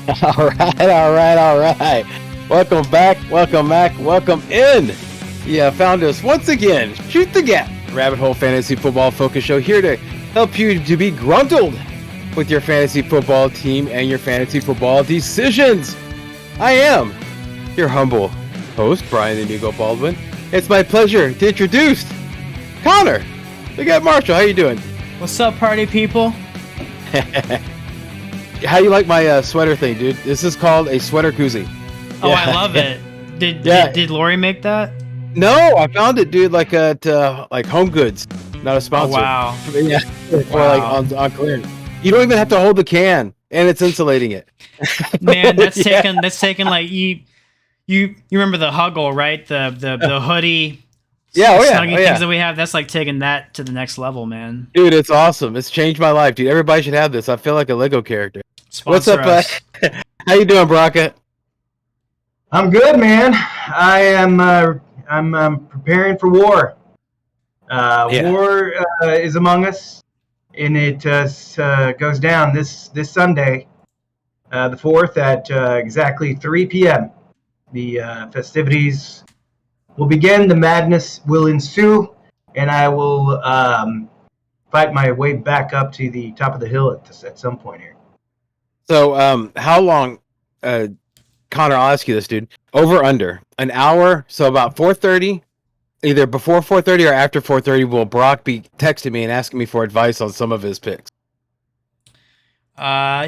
All right. Welcome back, welcome in. You found us once again. Shoot the Gap, Rabbit Hole Fantasy Football Focus Show, here to help you to be gruntled with your fantasy football team and your fantasy football decisions. I am your humble host, Brian Inigo Baldwin. It's my pleasure to introduce Connor. Look at Marshall. How you doing? What's up, party people? How you like my sweater thing, dude? This is called a sweater koozie. Oh, yeah. I love it. Did Lori make that? No, I found it, dude. Like at like Home Goods, not a sponsor. Oh, wow. Yeah, or like on clearance. You don't even have to hold the can, and it's insulating it. Man, that's taken like you remember the Huggle, right? The hoodie. Snuggie things that we have. That's like taking that to the next level, man. Dude, it's awesome. It's changed my life, dude. Everybody should have this. I feel like a Lego character. Sponsor What's up? How you doing, Braca? I'm good, man. I am. I'm preparing for war. War is among us, and it goes down this Sunday, the 4th at exactly 3 p.m. The festivities will begin. The madness will ensue, and I will fight my way back up to the top of the hill at some point here. So, how long, Connor? I'll ask you this, dude. Over under an hour, so about 4:30, either before 4:30 or after 4:30. Will Brock be texting me and asking me for advice on some of his picks?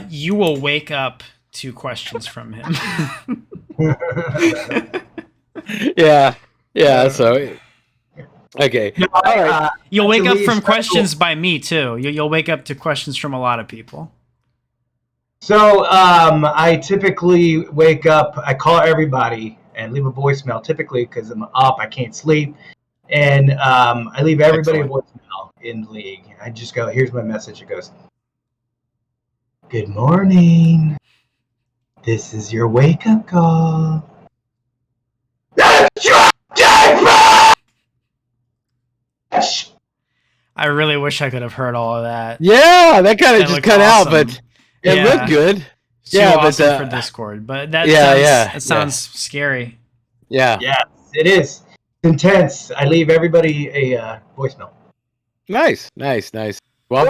You will wake up to questions from him. Yeah. So, okay. No, all right. You'll wake up from questions by me too. You'll wake up to questions from a lot of people. So I typically wake up, I call everybody and leave a voicemail, typically because I'm up, I can't sleep. And I leave everybody a voicemail in the league. I just go, here's my message. It goes, good morning. This is your wake-up call. I really wish I could have heard all of that. Yeah, that kind of just cut awesome. out, but it looked good. Too awesome for Discord, but that sounds scary. Yeah. Yes, it is. It's intense. I leave everybody a voicemail. Nice. Well,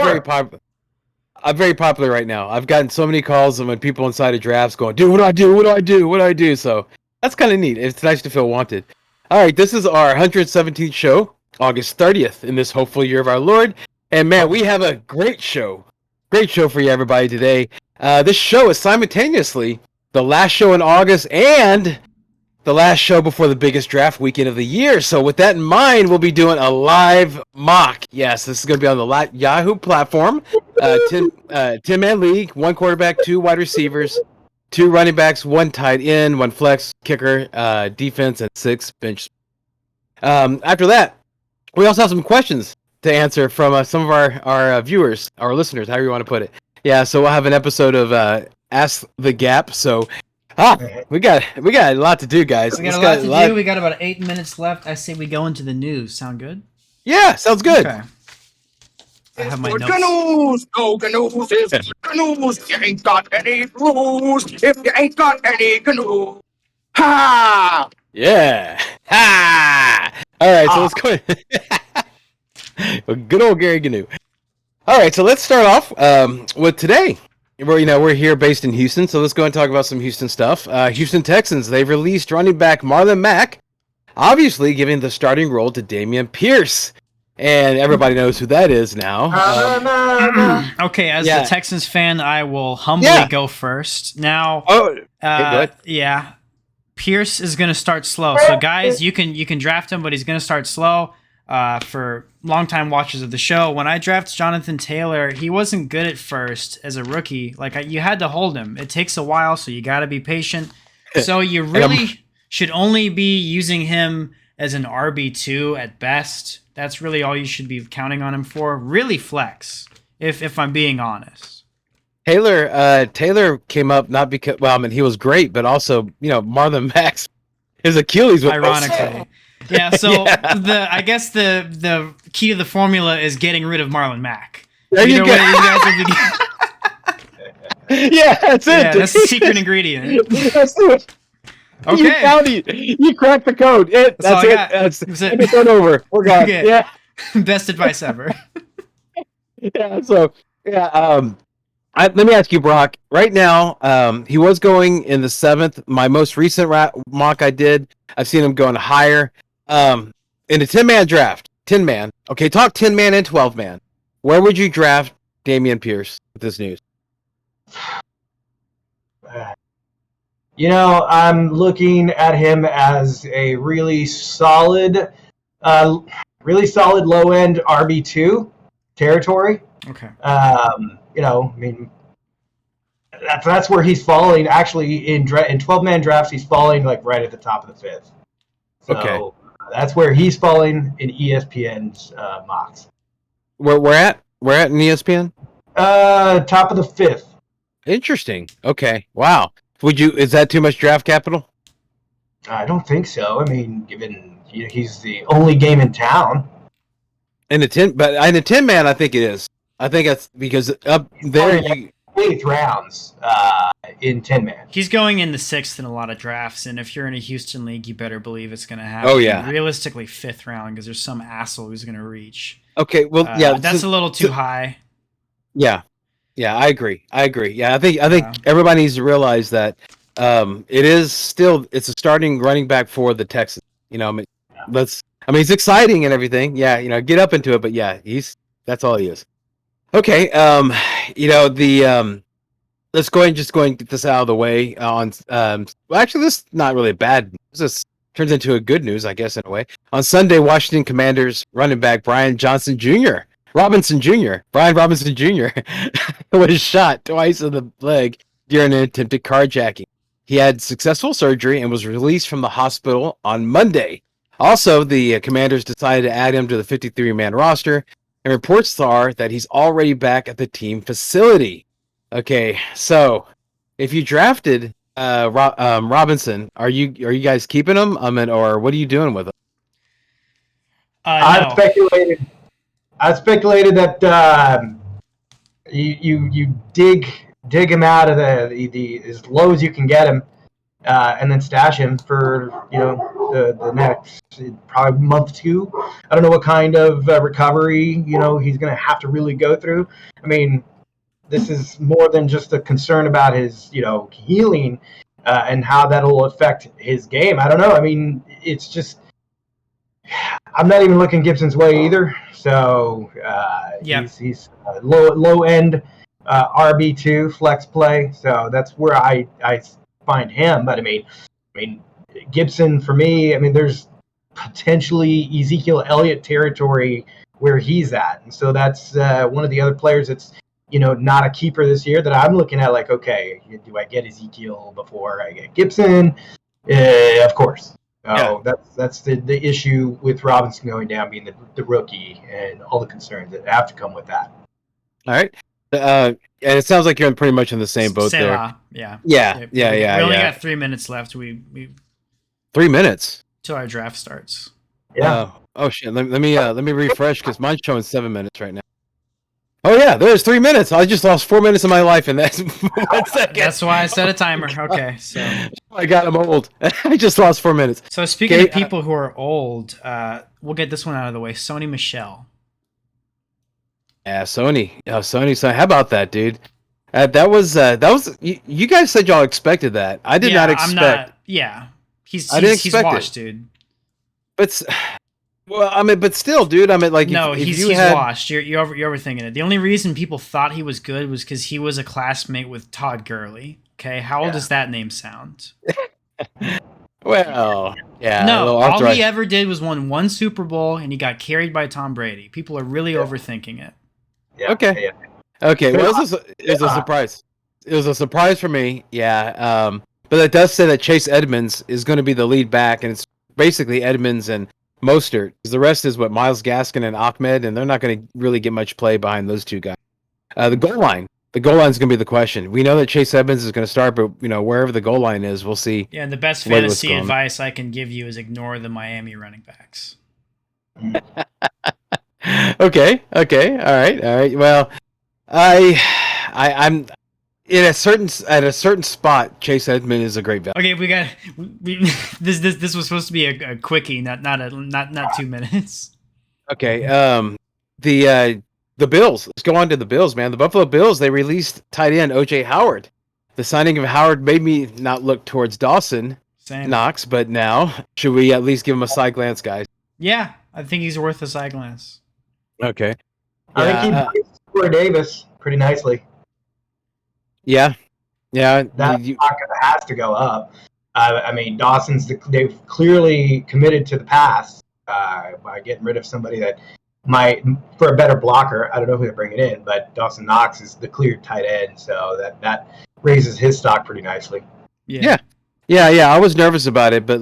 I'm very popular right now. I've gotten so many calls when people inside of drafts going, dude, what do I do? So that's kind of neat. It's nice to feel wanted. All right, this is our 117th show, August 30th, in this hopeful year of our Lord. And man, we have a great show for you, everybody, today. This show is simultaneously the last show in August and the last show before the biggest draft weekend of the year. So with that in mind, we'll be doing a live mock. Yes, this is going to be on the Yahoo platform. 10-man league, 1 quarterback, 2 wide receivers, 2 running backs, 1 tight end, 1 flex, kicker, defense, and 6 bench. After that, we also have some questions to answer from some of our viewers, our listeners, however you want to put it. Yeah, so we'll have an episode of Ask the Gap. So, we got a lot to do, guys. We got a lot to do. We got about 8 minutes left. I say we go into the news. Sound good? Yeah, sounds good. Okay. I have my notes. Canoes, no canoes is canoes. You ain't got any rules if you ain't got any canoe. Ha! Yeah. Ha! All right, so let's go. Good old Gary Gnu. All right, so let's start off with today. We're here based in Houston, so let's go and talk about some Houston stuff. Houston Texans, they've released running back Marlon Mack, obviously giving the starting role to Dameon Pierce. And everybody knows who that is now. Okay, as the Texans fan, I will humbly go first. Now, Pierce is going to start slow. So, guys, you can draft him, but he's going to start slow. For longtime watchers of the show, when I drafted Jonathan Taylor, he wasn't good at first as a rookie. You had to hold him. It takes a while, so you got to be patient. So you really should only be using him as an RB2 at best. That's really all you should be counting on him for. Really flex, if I'm being honest. Taylor came up not because he was great, but also Marlon Mack's his Achilles was ironically. Yeah, so I guess the key to the formula is getting rid of Marlon Mack. There you go. Yeah, that's it. Yeah, that's the secret ingredient. That's it. You Okay. found it. You cracked the code. That's all That's I it. got. That's That's it. episode over. We're gone. Okay. Yeah. Best advice ever. Yeah. So yeah. Let me ask you, Brock. Right now, he was going in the 7th. My most recent mock I did, I've seen him going higher. In a 10-man draft, 10-man. Okay, talk 10-man and 12-man. Where would you draft Damian Pierce with this news? You know, I'm looking at him as a really solid low end RB2 territory. Okay. You know, I mean, that's where he's falling. Actually, in 12-man drafts, he's falling like right at the top of the 5th. So Okay. That's where he's falling in ESPN's mocks. We're at in ESPN. Top of the 5th. Interesting. Okay. Wow. Is that too much draft capital? I don't think so. I mean, given he's the only game in town. In a 10-man, I think it is. I think that's because up there you 8th rounds in 10-man. He's going in the 6th in a lot of drafts, and if you're in a Houston league, you better believe it's going to happen. Oh, yeah. Realistically, 5th round, because there's some asshole who's going to reach. Okay, well, yeah, that's a little too high. Yeah, I agree. Yeah, I think Yeah. everybody needs to realize that it's a starting running back for the Texans. You know, I mean, it's exciting and everything. Yeah, you know, get up into it, but yeah, that's all he is. Okay, let's go ahead and get this out of the way. Well, actually, this is not really bad. This turns into a good news, I guess, in a way. On Sunday, Washington Commanders running back Brian Robinson Jr. was shot twice in the leg during an attempted carjacking. He had successful surgery and was released from the hospital on Monday. Also, the Commanders decided to add him to the 53-man roster, and reports are that he's already back at the team facility. Okay, so if you drafted Robinson, are you guys keeping him? Or what are you doing with him? I speculated that you dig him out of the as low as you can get him, and then stash him for the next probably month 2. I don't know what kind of recovery he's going to have to really go through. I mean, this is more than just a concern about his healing and how that'll affect his game. I don't know. I mean, it's just I'm not even looking Gibson's way either. So he's low end RB2 flex play. So that's where I find him. But I mean Gibson for me. I mean, there's potentially Ezekiel Elliott territory where he's at, and so that's one of the other players that's not a keeper this year that I'm looking at. Like, okay, do I get Ezekiel before I get Gibson? Of course. Oh, yeah. That's the issue with Robinson going down, being the rookie, and all the concerns that have to come with that. All right, and it sounds like you're pretty much in the same boat there. Yeah. We only got 3 minutes left. We 3 minutes till our draft starts. Yeah. Oh shit. Let me refresh because mine's showing 7 minutes right now. Oh yeah, there's 3 minutes. I just lost 4 minutes of my life in that 1 second. That's why I set a timer. Okay, so I got him old. I just lost 4 minutes. So speaking of people who are old, we'll get this one out of the way. Sony Michel. Yeah, Sony. So how about that, dude? That was you guys said y'all expected that. I did not expect. He's it. washed, dude. But well, I mean, but still, dude. I mean, like, no, he's washed. You're overthinking it. The only reason people thought he was good was because he was a classmate with Todd Gurley. Okay, how old does that name sound? Well, yeah. No, all he ever did was won 1 Super Bowl, and he got carried by Tom Brady. People are really overthinking it. Yeah. Okay. Yeah. Okay. Well, it was a surprise. It was a surprise for me. Yeah. But it does say that Chase Edmonds is going to be the lead back, and it's basically Edmonds and Mostert. The rest is what Myles Gaskin and Ahmed, and they're not going to really get much play behind those two guys. The goal line is going to be the question. We know that Chase Edmonds is going to start, but wherever the goal line is, we'll see. Yeah, and the best fantasy advice I can give you is ignore the Miami running backs. Okay. All right. Well, I'm. at a certain spot, Chase Edmonds is a great value. Okay, this was supposed to be a quickie, not 2 minutes. Okay. The Bills. Let's go on to the Bills, man. The Buffalo Bills, they released tight end OJ Howard. The signing of Howard made me not look towards Dawson Same. Knox, but now should we at least give him a side glance, guys? Yeah, I think he's worth a side glance. Okay. I think he plays Corey Davis pretty nicely. Yeah. That stock has to go up. I mean, they've clearly committed to the pass by getting rid of somebody that might, for a better blocker. I don't know who they're bringing in, but Dawson Knox is the clear tight end, so that raises his stock pretty nicely. Yeah. I was nervous about it, but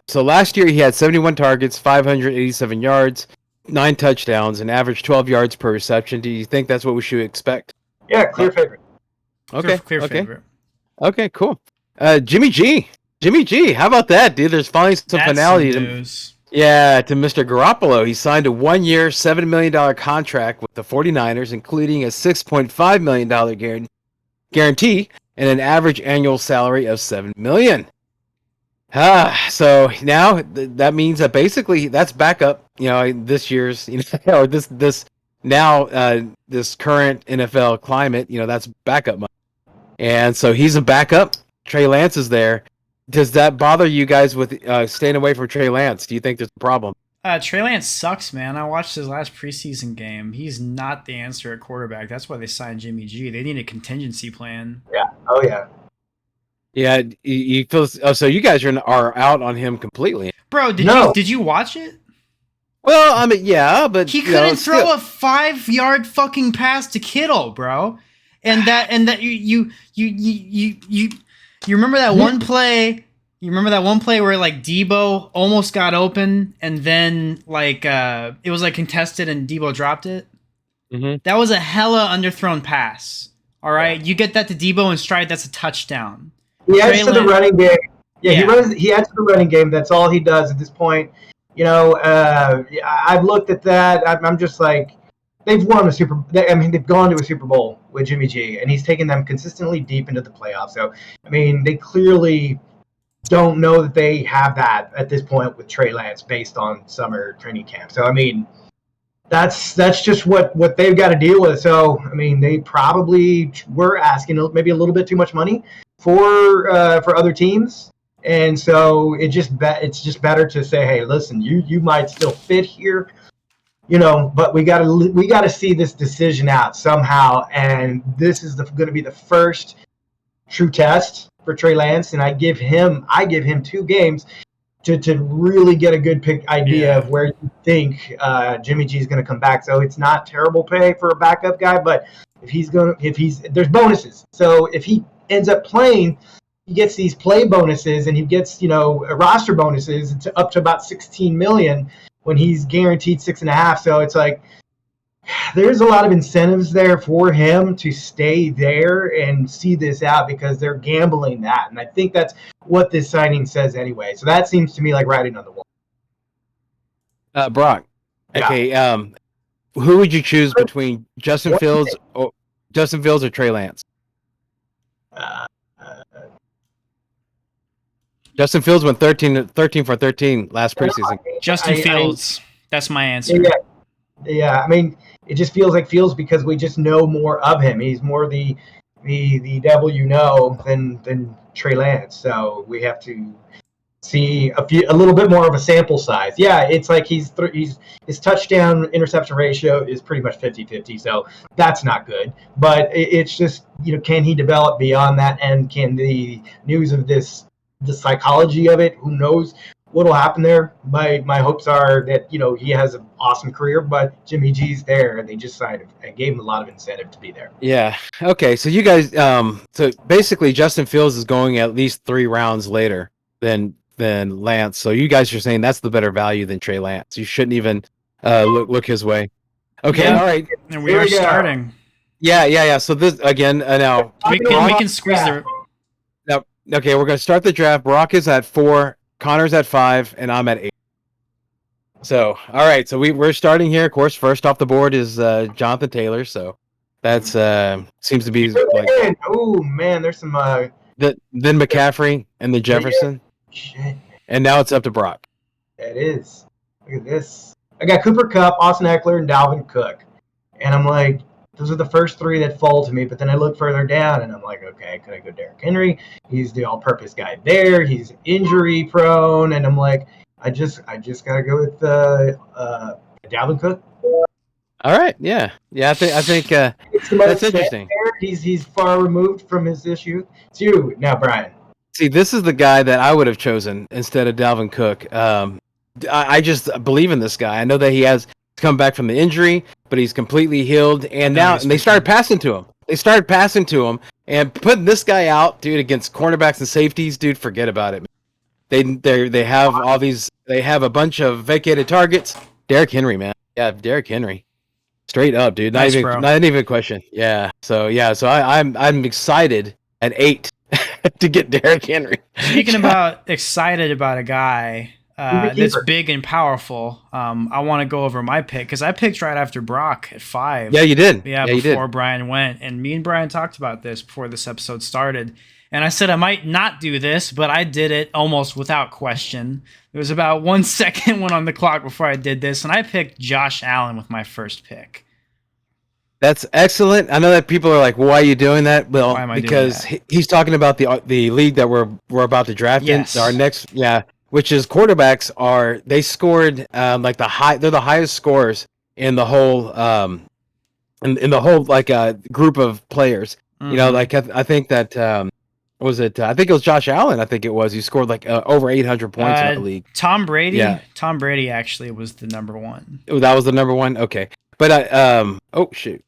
so last year he had 71 targets, 587 yards, 9 touchdowns, and averaged 12 yards per reception. Do you think that's what we should expect? Yeah, clear favorite. Okay. Clear favorite. Okay, cool. Jimmy G. How about that, dude? There's finally some finality to Mr. Garoppolo. He signed a 1-year, $7 million contract with the 49ers, including a $6.5 million guarantee and an average annual salary of $7 million. So now that means that basically that's backup, this year's, or this current NFL climate, that's backup money. And so he's a backup. Trey Lance is there. Does that bother you guys with staying away from Trey Lance? Do you think there's a problem? Trey Lance sucks, man. I watched his last preseason game. He's not the answer at quarterback. That's why they signed Jimmy G. They need a contingency plan. Yeah. Oh, yeah. Yeah, you feel so. You guys are out on him completely, bro. Did you watch it? Well, I mean, yeah, but he couldn't throw a 5-yard fucking pass to Kittle, bro. And that you remember that one play? You remember that one play where like Debo almost got open and then it was like contested and Debo dropped it? Mm-hmm. That was a hella underthrown pass. All right, you get that to Debo in stride, that's a touchdown. He adds to the running game. Yeah, he adds to the running game. That's all he does at this point. I've looked at that. I'm just like, they've gone to a Super Bowl with Jimmy G, and he's taken them consistently deep into the playoffs. So, I mean, they clearly don't know that they have that at this point with Trey Lance based on summer training camp. So, I mean, that's just what they've got to deal with. So, I mean, they probably were asking maybe a little bit too much money for other teams. And so it's just better to say, hey, listen, you might still fit here, but we got to see this decision out somehow. And this is going to be the first true test for Trey Lance. And I give him 2 games to really get a good idea of where you think Jimmy G is going to come back. So it's not terrible pay for a backup guy, but there's bonuses. So if he ends up playing, he gets these play bonuses and he gets, roster bonuses up to about $16 million when he's guaranteed 6.5. So it's like, there's a lot of incentives there for him to stay there and see this out because they're gambling that. And I think that's what this signing says anyway. So that seems to me like writing on the wall. Brock. Okay. Yeah. Who would you choose between Justin Fields or Trey Lance? Justin Fields went 13 for 13 last preseason. Justin Fields. That's my answer. Yeah. I mean, it just feels like Fields because we just know more of him. He's more the devil than Trey Lance. So we have to see a little bit more of a sample size. Yeah, it's like his touchdown interception ratio is pretty much 50-50. So that's not good. But it's just, can he develop beyond that? And can the news of the psychology of it, who knows what'll happen there. My hopes are that, he has an awesome career, but Jimmy G's there and they just signed him and gave him a lot of incentive to be there. Yeah. Okay. So you guys, so basically Justin Fields is going at least 3 rounds later than Lance. So you guys are saying that's the better value than Trey Lance. You shouldn't even look his way. Okay. Yeah. All right. And we are starting. Yeah. So this again, now we can squeeze the. Okay, we're going to start the draft. Brock is at 4, Connor's at 5, and I'm at 8. So, all right. So we're starting here. Of course, first off the board is Jonathan Taylor. So That's seems to be like Oh man, there's some then McCaffrey and the Jefferson, shit. and now it's up to Brock. That is. Look at this. I got Cooper Kupp, Austin Eckler, and Dalvin Cook, and I'm like, those are the first three that fall to me. But then I look further down, and I'm like, okay, could I go Derrick Henry? He's the all-purpose guy there. He's injury prone, and I'm like, I just gotta go with Dalvin Cook. All right, yeah. I think that's interesting. He's far removed from his issue. It's you now, Brian. See, this is the guy that I would have chosen instead of Dalvin Cook. I just believe in this guy. I know that he has come back from the injury, but he's completely healed. And they started passing to him. They started passing to him and putting this guy out, dude, against cornerbacks and safeties. Dude, forget about it. They have all these. They have a bunch of vacated targets. Derrick Henry, man. Yeah, Derrick Henry. Straight up, dude. Not even a question. Yeah. So I'm excited at 8 to get Derrick Henry. Speaking about excited about a guy that's big and powerful, I want to go over my pick because I picked right after Brock at 5. Yeah, you did. Yeah, before Brian went. And me and Brian talked about this before this episode started. And I said I might not do this, but I did it almost without question. There was about 1 second went on the clock before I did this, and I picked Josh Allen with my first pick. That's excellent. I know that people are like, "Why are you doing that?" Well, because he's talking about the league that we're about to draft in. Our next, which is quarterbacks they scored like they're the highest scorers in the whole in the whole like group of players. Mm-hmm. You know, like I think that. Was it? I think it was Josh Allen. I think it was. He scored like over 800 points in the league. Tom Brady. Yeah. Tom Brady actually was the number one. Oh, that was the number one. Okay, but oh shoot.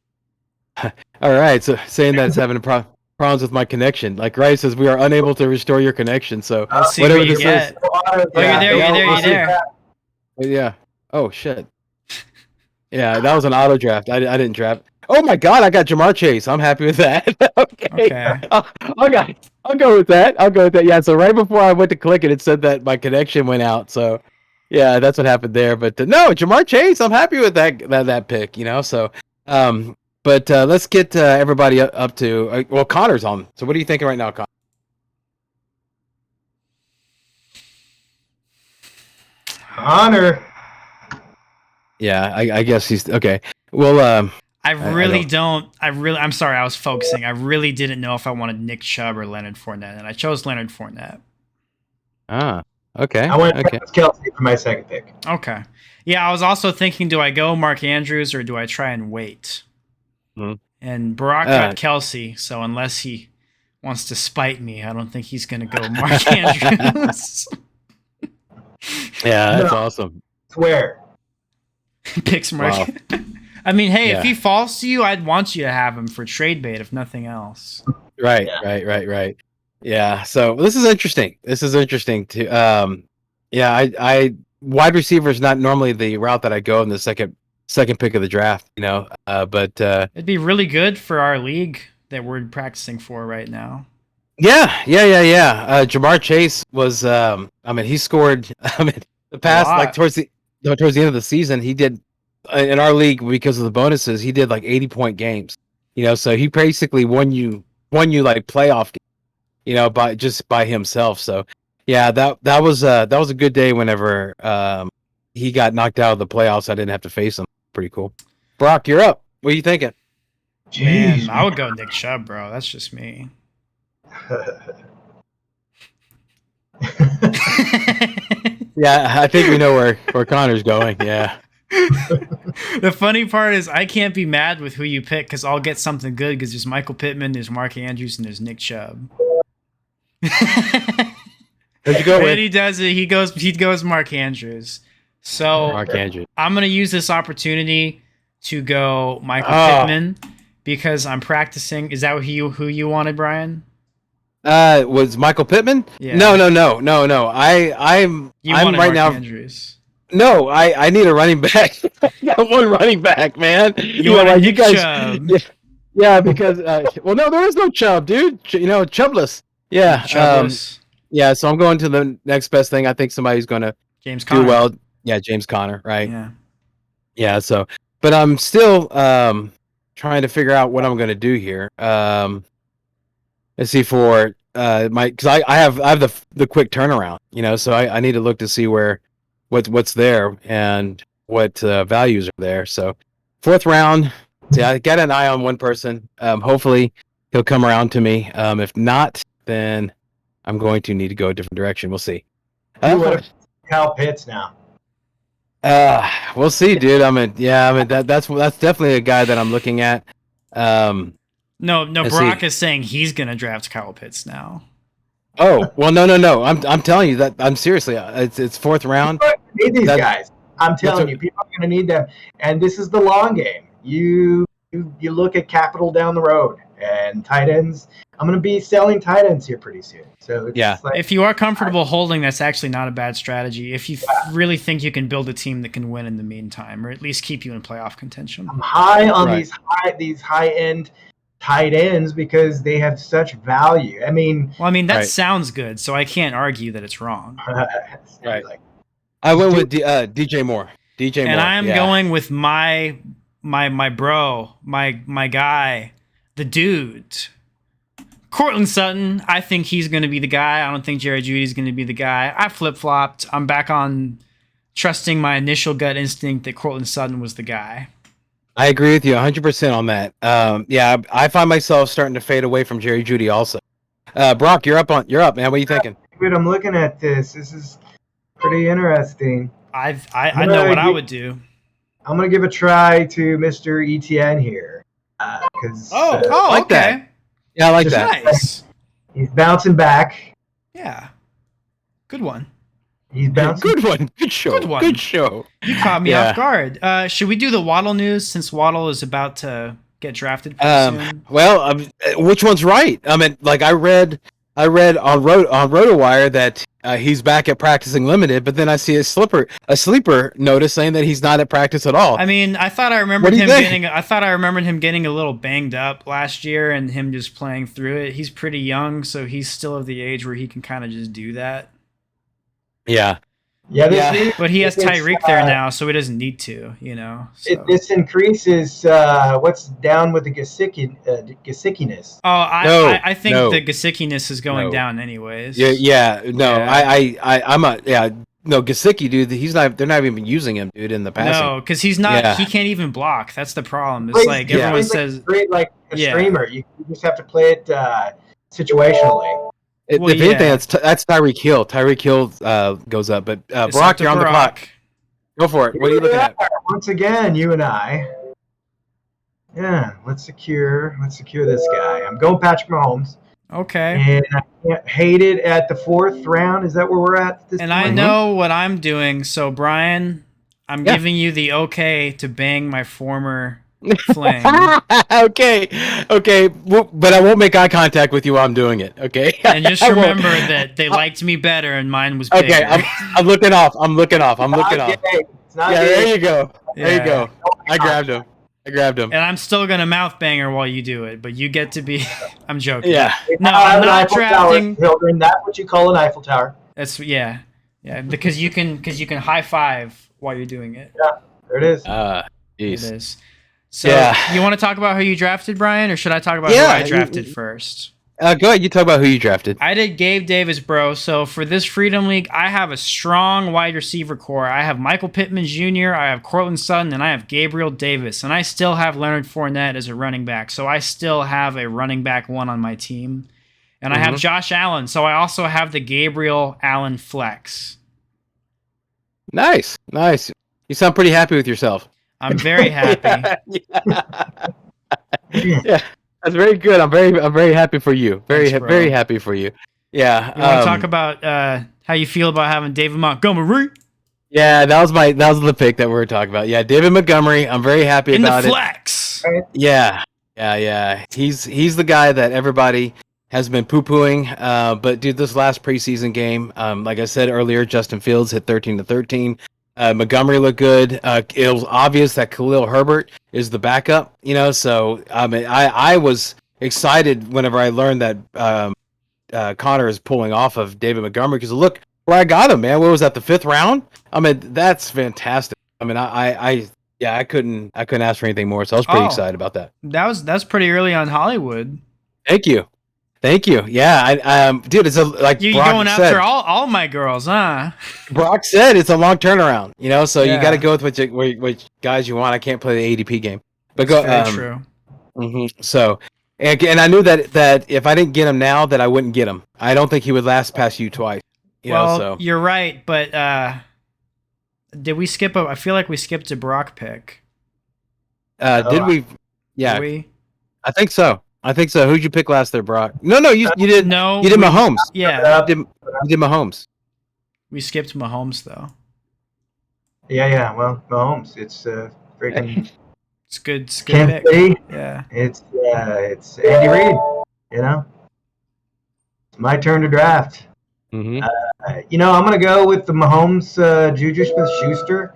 All right. So saying that it's having problems with my connection. Like Ray says, we are unable to restore your connection. So I'll see whatever this is. Oh, you're there. Yeah. Oh shit. Yeah, that was an auto draft. I didn't draft. Oh my God, I got Jamar Chase. I'm happy with that. Okay. I'll go with that. Yeah, so right before I went to click it, it said that my connection went out. So, yeah, that's what happened there. But no, Jamar Chase, I'm happy with that pick, you know. So, but let's get everybody up to well, Connor's on. So what are you thinking right now, Connor? Connor. Yeah, I guess he's okay. Well, I'm sorry, I was focusing. I really didn't know if I wanted Nick Chubb or Leonard Fournette, and I chose Leonard Fournette. Ah, okay. I went Travis Kelce for my second pick. Okay. Yeah, I was also thinking, do I go Mark Andrews or do I try and wait? Mm-hmm. And Brock got Kelce, so unless he wants to spite me, I don't think he's going to go Mark Andrews. Yeah, that's awesome. Swear. Picks Mark. Wow. I mean, hey, if he falls to you, I'd want you to have him for trade bait, if nothing else. Right. Yeah. So this is interesting. Too. I wide receiver is not normally the route that I go in the second pick of the draft. You know, but it'd be really good for our league that we're practicing for right now. Yeah. Jamar Chase was. He scored. The past like towards the end of the season, he did. In our league, because of the bonuses, he did like 80-point games. You know, so he basically won you like playoff games, you know, by himself. So yeah, that was a good day whenever he got knocked out of the playoffs. I didn't have to face him. Pretty cool. Brock, you're up. What are you thinking? Man, I would go Nick Chubb, bro. That's just me. Yeah, I think we know where Connor's going. Yeah. The funny part is I can't be mad with who you pick because I'll get something good because there's Michael Pittman, there's Mark Andrews, and there's Nick Chubb. Where'd you go with? And he does it. He goes Mark Andrews. So Mark Andrews. I'm gonna use this opportunity to go Michael Pittman because I'm practicing. Is that who you wanted, Brian? Was Michael Pittman? Yeah. No. I'm right Mark now. Andrews. No, I need a running back. I got one running back, man. You want Nick Chubb? Yeah, because no, there is no Chubb, dude. You know, Chubbless. Yeah, Chubbless. Yeah. So I'm going to the next best thing. I think somebody's going to do well. Yeah, James Conner, right? Yeah. Yeah. So, but I'm still trying to figure out what I'm going to do here. Let's see for because I have the quick turnaround, so I need to look to see what's there and what values are there. So 4th round, see, I got an eye on one person. Hopefully he'll come around to me. If not, then I'm going to need to go a different direction. We'll see. Kyle Pitts now. We'll see, dude. That's definitely a guy that I'm looking at. No, Brock is saying he's gonna draft Kyle Pitts now. Oh well, no. I'm telling you that I'm seriously. It's 4th round. Need these guys. I'm telling you, people are gonna need them, and this is the long game. You look at capital down the road and tight ends. I'm gonna be selling tight ends here pretty soon. So it's if you are comfortable holding, that's actually not a bad strategy. If you really think you can build a team that can win in the meantime, or at least keep you in playoff contention. I'm high on these high end tight ends because they have such value. That sounds good, so I can't argue that it's wrong. Right. I went with DJ Moore. And I'm going with my bro, my guy, the dude, Courtland Sutton. I think he's going to be the guy. I don't think Jerry Jeudy's going to be the guy. I flip-flopped. I'm back on trusting my initial gut instinct that Courtland Sutton was the guy. I agree with you 100% on that. I find myself starting to fade away from Jerry Jeudy also. Brock, you're up, man. What are you thinking? Dude, I'm looking at this. This is pretty interesting. I know what I would do. I'm going to give a try to Mr. ETN here. Okay. That. Yeah, I like that. Nice. He's bouncing back. Yeah. Good one. He's bouncing. Good one. Good show. Good one. Good show. You caught me off guard. Should we do the Waddle news since Waddle is about to get drafted soon? Well, which one's right? I read on RotoWire that he's back at practicing limited, but then I see a sleeper notice saying that he's not at practice at all. I thought I remembered him getting a little banged up last year and him just playing through it. He's pretty young, so he's still of the age where he can kind of just do that. Yeah. But he has Tyreek there now, so he doesn't need to, So. This increases what's down with the Gesickiness. Oh, I think the Gesickiness is going down anyways. Gesicki, dude, they're not even using him, dude, in the passing. No, because he's not. He can't even block. That's the problem. It's like everyone says, great, like a streamer. You just have to play it situationally. If anything, that's Tyreek Hill. Tyreek Hill goes up, but Brock, you're on the clock. Go for it. What are you looking at? Once again, you and I. Yeah, let's secure this guy. I'm going Patrick Mahomes. Okay. And I can't hate it at the 4th round. Is that where we're at this And point? I know what I'm doing. So, Brian, I'm giving you the okay to bang my former flame. Okay. But I won't make eye contact with you while I'm doing it. Okay. And just remember that they liked me better and mine was bigger. Okay. I'm looking off. I'm looking off. It's not there you go. There you go. I grabbed him. And I'm still gonna mouth banger while you do it, but you get to be. I'm joking. Yeah. No, I'm not drafting. Children, that's what you call an Eiffel Tower. That's yeah. Because you can high five while you're doing it. Yeah, there it is. It is. So you want to talk about who you drafted, Brian, or should I talk about who I drafted first? Go ahead. You talk about who you drafted. I did Gabe Davis, bro. So for this Freedom League, I have a strong wide receiver core. I have Michael Pittman Jr., I have Courtland Sutton, and I have Gabriel Davis. And I still have Leonard Fournette as a running back. So I still have a running back one on my team. And I have Josh Allen. So I also have the Gabriel Allen flex. Nice. You sound pretty happy with yourself. I'm very happy. Yeah. That's very good. I'm very happy for you. Very happy for you. Yeah. You want to talk about how you feel about having David Montgomery? Yeah, that was the pick that we were talking about. Yeah, David Montgomery. I'm very happy about it. In the flex. Yeah. He's the guy that everybody has been poo-pooing. But dude, this last preseason game, like I said earlier, Justin Fields hit 13-13. Montgomery looked good. It was obvious that Khalil Herbert is the backup, so I was excited whenever I learned that Connor is pulling off of David Montgomery because look where I got him, man. What was that, the 5th round? That's fantastic. I yeah, I couldn't ask for anything more. So I was pretty Oh. excited about that. That's pretty early on Hollywood. Thank you. Yeah, dude, it's like You Brock going said. after all my girls, huh? Brock said it's a long turnaround, so you Yeah. got to go with which guys you want. I can't play the ADP game, but That's go. very true. So, and I knew that if I didn't get him now, that I wouldn't get him. I don't think he would last past you twice. So You're right, but did we skip I feel like we skipped a Brock pick. did we? Yeah, Did we? I think so. Who'd you pick last there, Brock? No, you did. No. You did Mahomes. Yeah. You did Mahomes. We skipped Mahomes though. Yeah. Well, Mahomes. It's freaking It's good. It's good Kansas pick. City. Yeah. It's Andy Reid. It's my turn to draft. Mm-hmm. I'm gonna go with the Mahomes Juju Smith-Schuster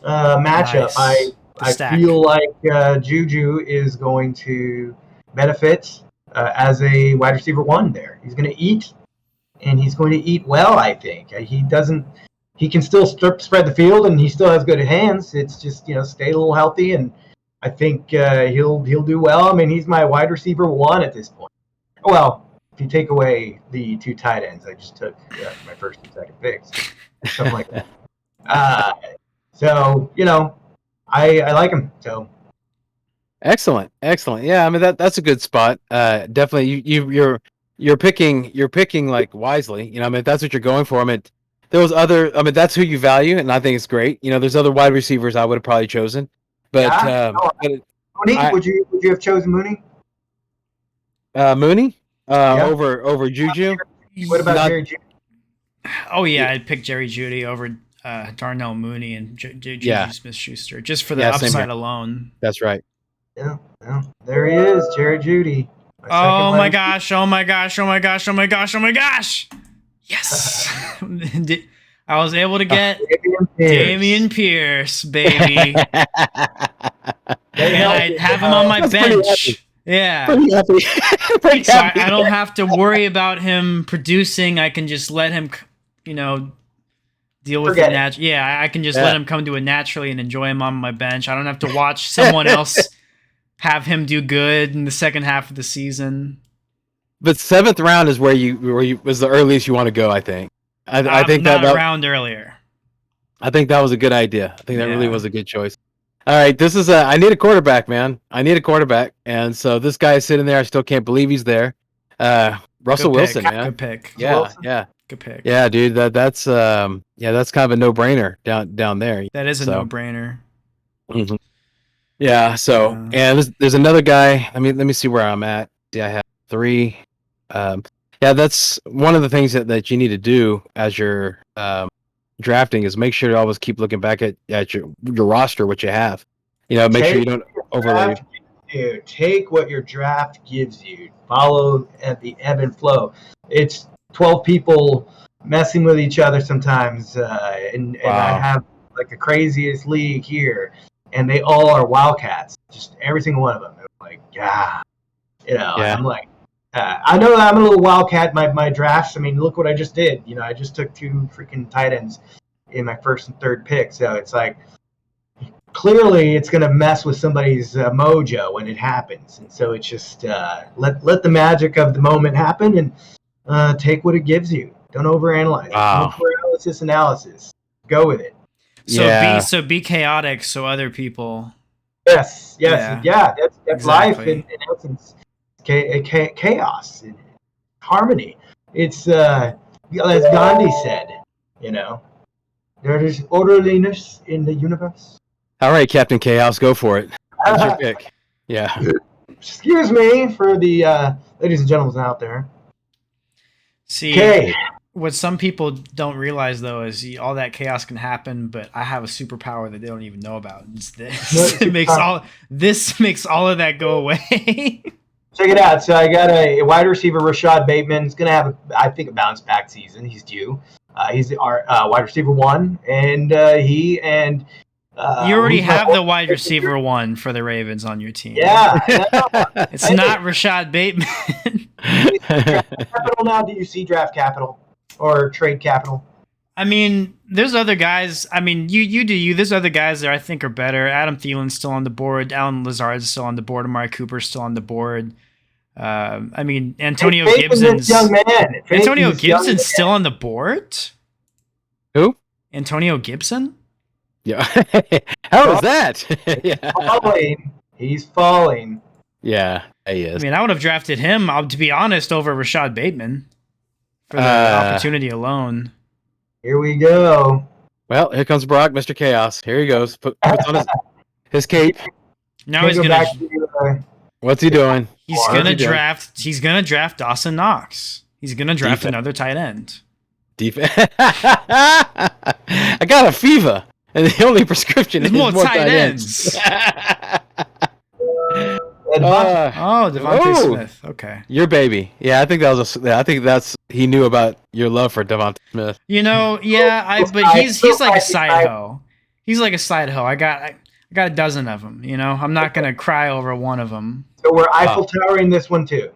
matchup. Nice. The I stack. feel like Juju is going to benefit as a wide receiver 1 there. He's going to eat, and he's going to eat well, I think. He can still spread the field, and he still has good hands. It's just, stay a little healthy, and I think he'll do well. I mean, he's my wide receiver 1 at this point. Well, if you take away the 2 tight ends, I just took my first and second picks, something like that. So, I like him. So Excellent. Yeah, I mean that's a good spot. Definitely, you're picking like wisely. I mean, if that's what you're going for. I mean, that's who you value, and I think it's great. There's other wide receivers I would have probably chosen, but Mooney, would you have chosen Mooney? Mooney Yeah. over Juju. What about Not- Jerry Judy? Oh yeah, I'd pick Jerry Judy over Darnell Mooney and Juju Yeah. Smith-Schuster just for the Yeah, same upside here. alone. That's right. Yeah, there he is, Jerry Judy. Oh my gosh! Oh my gosh! Oh my gosh! Oh my gosh! Oh my gosh! Yes, I was able to get Damian Pierce, baby, and I have him on my That's pretty bench. happy. Yeah. Pretty happy. Pretty So happy. I don't have to worry about him producing. I can just let him, deal with Forget it it. naturally. Yeah, I can just Yeah. let him come to it naturally and enjoy him on my bench. I don't have to watch someone else have him do good in the second half of the season. But 7th round is where you was the earliest you want to go. I think. I think not that a round earlier. I think that was a good idea. I think that really Yeah. was a good choice. All right, this is I need a quarterback, man. I need a quarterback, and so this guy is sitting there. I still can't believe he's there. Russell Good Wilson, pick. man. Good pick. Yeah, Wilson? yeah, Good pick. yeah, dude. That's that's kind of a no-brainer down there. That is a So- no-brainer. Mhm. Yeah. So, Yeah. and there's another guy. Let me see where I'm at. Yeah, I have 3. Yeah, that's one of the things that you need to do as you're drafting is make sure to always keep looking back at your roster, what you have. Make sure you don't overload. Dude, take what your draft gives you. Follow at the ebb and flow. It's 12 people messing with each other sometimes, and I Wow. have like the craziest league here, and they all are Wildcats. Just every single one of them. They're like, yeah. Yeah. I'm like, I know I'm a little Wildcat. My drafts. I mean, look what I just did. I just took 2 freaking tight ends in my first and third pick. So it's like, clearly it's going to mess with somebody's mojo when it happens. And so it's just let the magic of the moment happen and take what it gives you. Don't overanalyze. Wow. Look for analysis. Go with it. Yeah. Be chaotic so other people. Yes. Yeah. Yeah. That's life Exactly. in essence. Chaos, and harmony. It's as Gandhi said. There is orderliness in the universe. All right, Captain Chaos, go for it. What's your pick? Yeah. Excuse me for the ladies and gentlemen out there. See, Okay. what some people don't realize though is all that chaos can happen, but I have a superpower that they don't even know about. It's this. What This makes all of that go away. Check it out. So I got a wide receiver, Rashad Bateman. He's going to have, I think, a bounce back season. He's due. He's our wide receiver 1, and he and You already who's my- have the wide receiver 1 for the Ravens on your team. Yeah. No, It's not Rashad Bateman. capital now. Do you see draft capital or trade capital? I mean, there's other guys. I mean, you do you. There's other guys that I think are better. Adam Thielen's still on the board. Alan Lazard's still on the board. Amari Cooper's still on the board. I mean, Antonio Gibson's young man. Antonio Gibson's still on the board. Who? Antonio Gibson? Yeah. How is that? Yeah. Falling. He's falling. Yeah, he I is. mean, I would have drafted him, to be honest, over Rashad Bateman for the opportunity alone. Here we go. Well, here comes Brock, Mr. Chaos. Here he goes. Puts on his cape. Now he's Go gonna back to, What's he doing? he's What's gonna he doing? draft he's gonna draft Dawson Knox. He's gonna draft Defense. another tight end. Defense. I got a fever, and the only prescription There's is more more tight tight ends. Oh, Devontae Oh. Smith. Okay. Your baby. Yeah, I think that was. I think that's. He knew about your love for Devontae Smith. You know, yeah, but he's like a side hoe. He's like a side hoe. I got a dozen of them. You know, I'm not gonna cry over one of them. so we're Eiffel Towering this one too.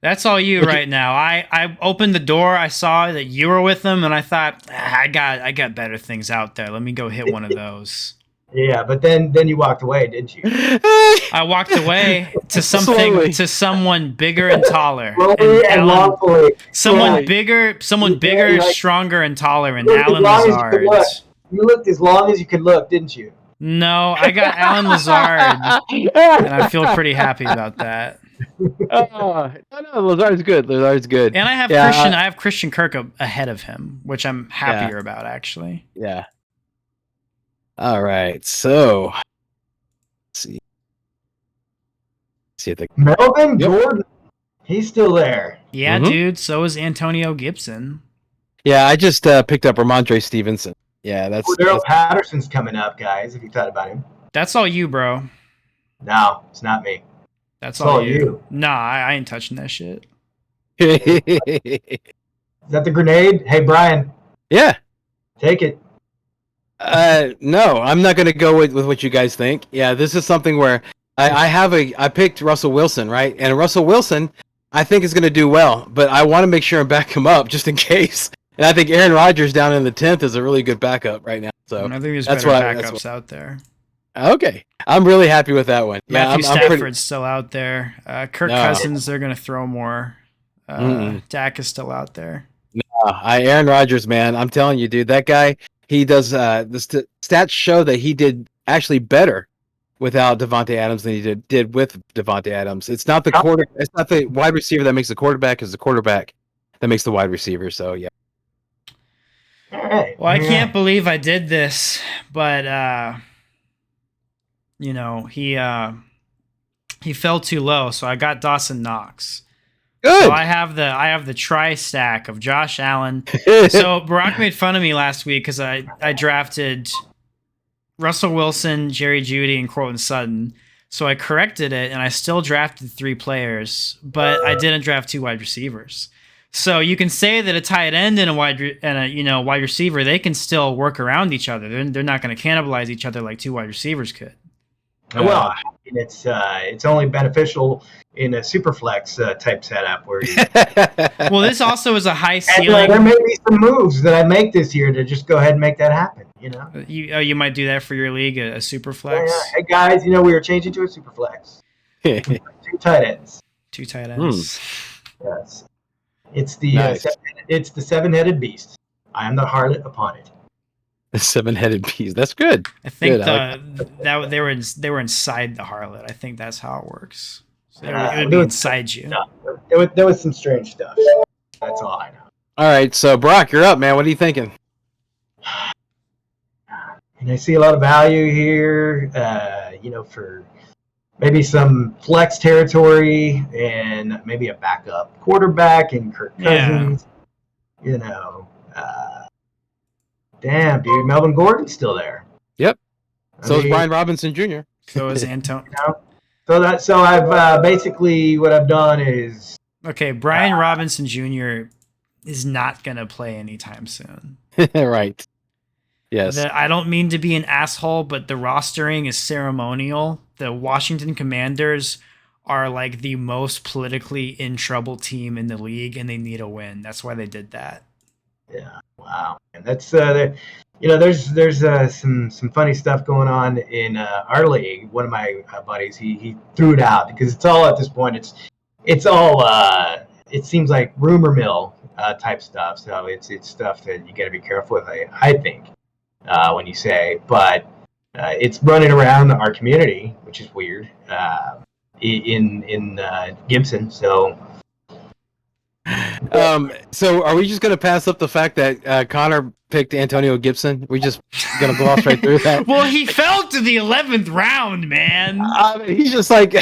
That's all you right now. I opened the door. I saw that you were with them, and I thought I got better things out there. Let me go hit one of those. Yeah, but then you walked away, didn't you? I walked away to Slowly. someone bigger and taller. Slowly and Alan- lawfully. someone Slowly. bigger, Yeah, like- stronger, and taller, and Look, as Alan long as you Lazard. could look. You looked as long as you could look, didn't you? No, I got Alan Lazard, and I feel pretty happy about that. No, Lazard's good. Lazard's good. And I have Yeah, I have Christian Kirk ahead of him, which I'm happier about actually. Yeah. All right. So, let's see. See if the Melvin Yep. Gordon. He's still there. Yeah, Mhm. dude. So is Antonio Gibson. Yeah, I just picked up Ramondre Stevenson. Yeah, that's Cordero Patterson's coming up, guys, if you thought about him. That's all you, bro. No, it's not me. That's It's all all you. you. Nah, I ain't touching that shit. Is that the grenade? Hey, Brian, Yeah. take it. No, I'm not going to go with what you guys think. Yeah, this is something where I picked Russell Wilson, right? And Russell Wilson, I think is going to do well, but I want to make sure and back him up just in case. And I think Aaron Rodgers down in the 10th is a really good backup right now. So I think there's that's better why- that's backups out there. okay, I'm really happy with that one. Yeah, Matthew I'm pretty- Stafford's still out there. Kirk No. Cousins, they're gonna throw more. Mm-mm. Dak is still out there. Aaron Rodgers, man, I'm telling you, dude, that guy. He does. The stats show that he did actually better without Devontae Adams than he did with Devontae Adams. It's not the It's not the wide receiver that makes the quarterback. It's the quarterback that makes the wide receiver. So yeah. All right. Well, I Yeah. can't believe I did this, but you know, he fell too low, so I got Dawson Knox. Good. So I have the tri stack of Josh Allen. So Barack made fun of me last week because I drafted Russell Wilson, Jerry Jeudy, and Courtland Sutton. So I corrected it, and I still drafted 3 players, but I didn't draft 2 wide receivers. So you can say that a tight end and a wide receiver, they can still work around each other. They're not going to cannibalize each other like 2 wide receivers could. Well, I mean, it's only beneficial in a superflex type setup where you, Well, this also is a high and, ceiling. there may be some moves that I make this year to just go ahead and make that happen. You know, You might do that for your league, a super flex. Yeah, hey guys, you know we were changing to a superflex. 2 tight ends. 2 tight ends. Yes, it's the Nice. it's the 7-headed beast. I am the harlot upon it. The 7-headed beast. That's good. I think Good, that they were inside the harlot. I think that's how it works. So it would be Dude, inside you. No, there was some strange stuff. That's all I know. All right, so Brock, you're up, man. What are you thinking? And I see a lot of value here, you know, for maybe some flex territory and maybe a backup quarterback in Kirk Yeah. Cousins. You know, damn, dude, Melvin Gordon's still there. Yep. I So is mean, Brian Robinson Jr. So is Antonio. So I've basically what I've done is Okay, Brian Robinson Jr. is not gonna play anytime soon. Right. Yes. I don't mean to be an asshole, but the rostering is ceremonial. The Washington Commanders are like the most politically in trouble team in the league, and they need a win. That's why they did that. Yeah. Wow. And that's there's some funny stuff going on in our league. One of my buddies, he threw it out because it's all at this point. It's all it seems like rumor mill type stuff. So it's stuff that you got to be careful with. I think when you say, but it's running around our community, which is weird. In Gibson, so. So are we just gonna pass up the fact that Connor picked Antonio Gibson? We just gonna gloss right through that? Well, he fell to the 11th round, man. He's just like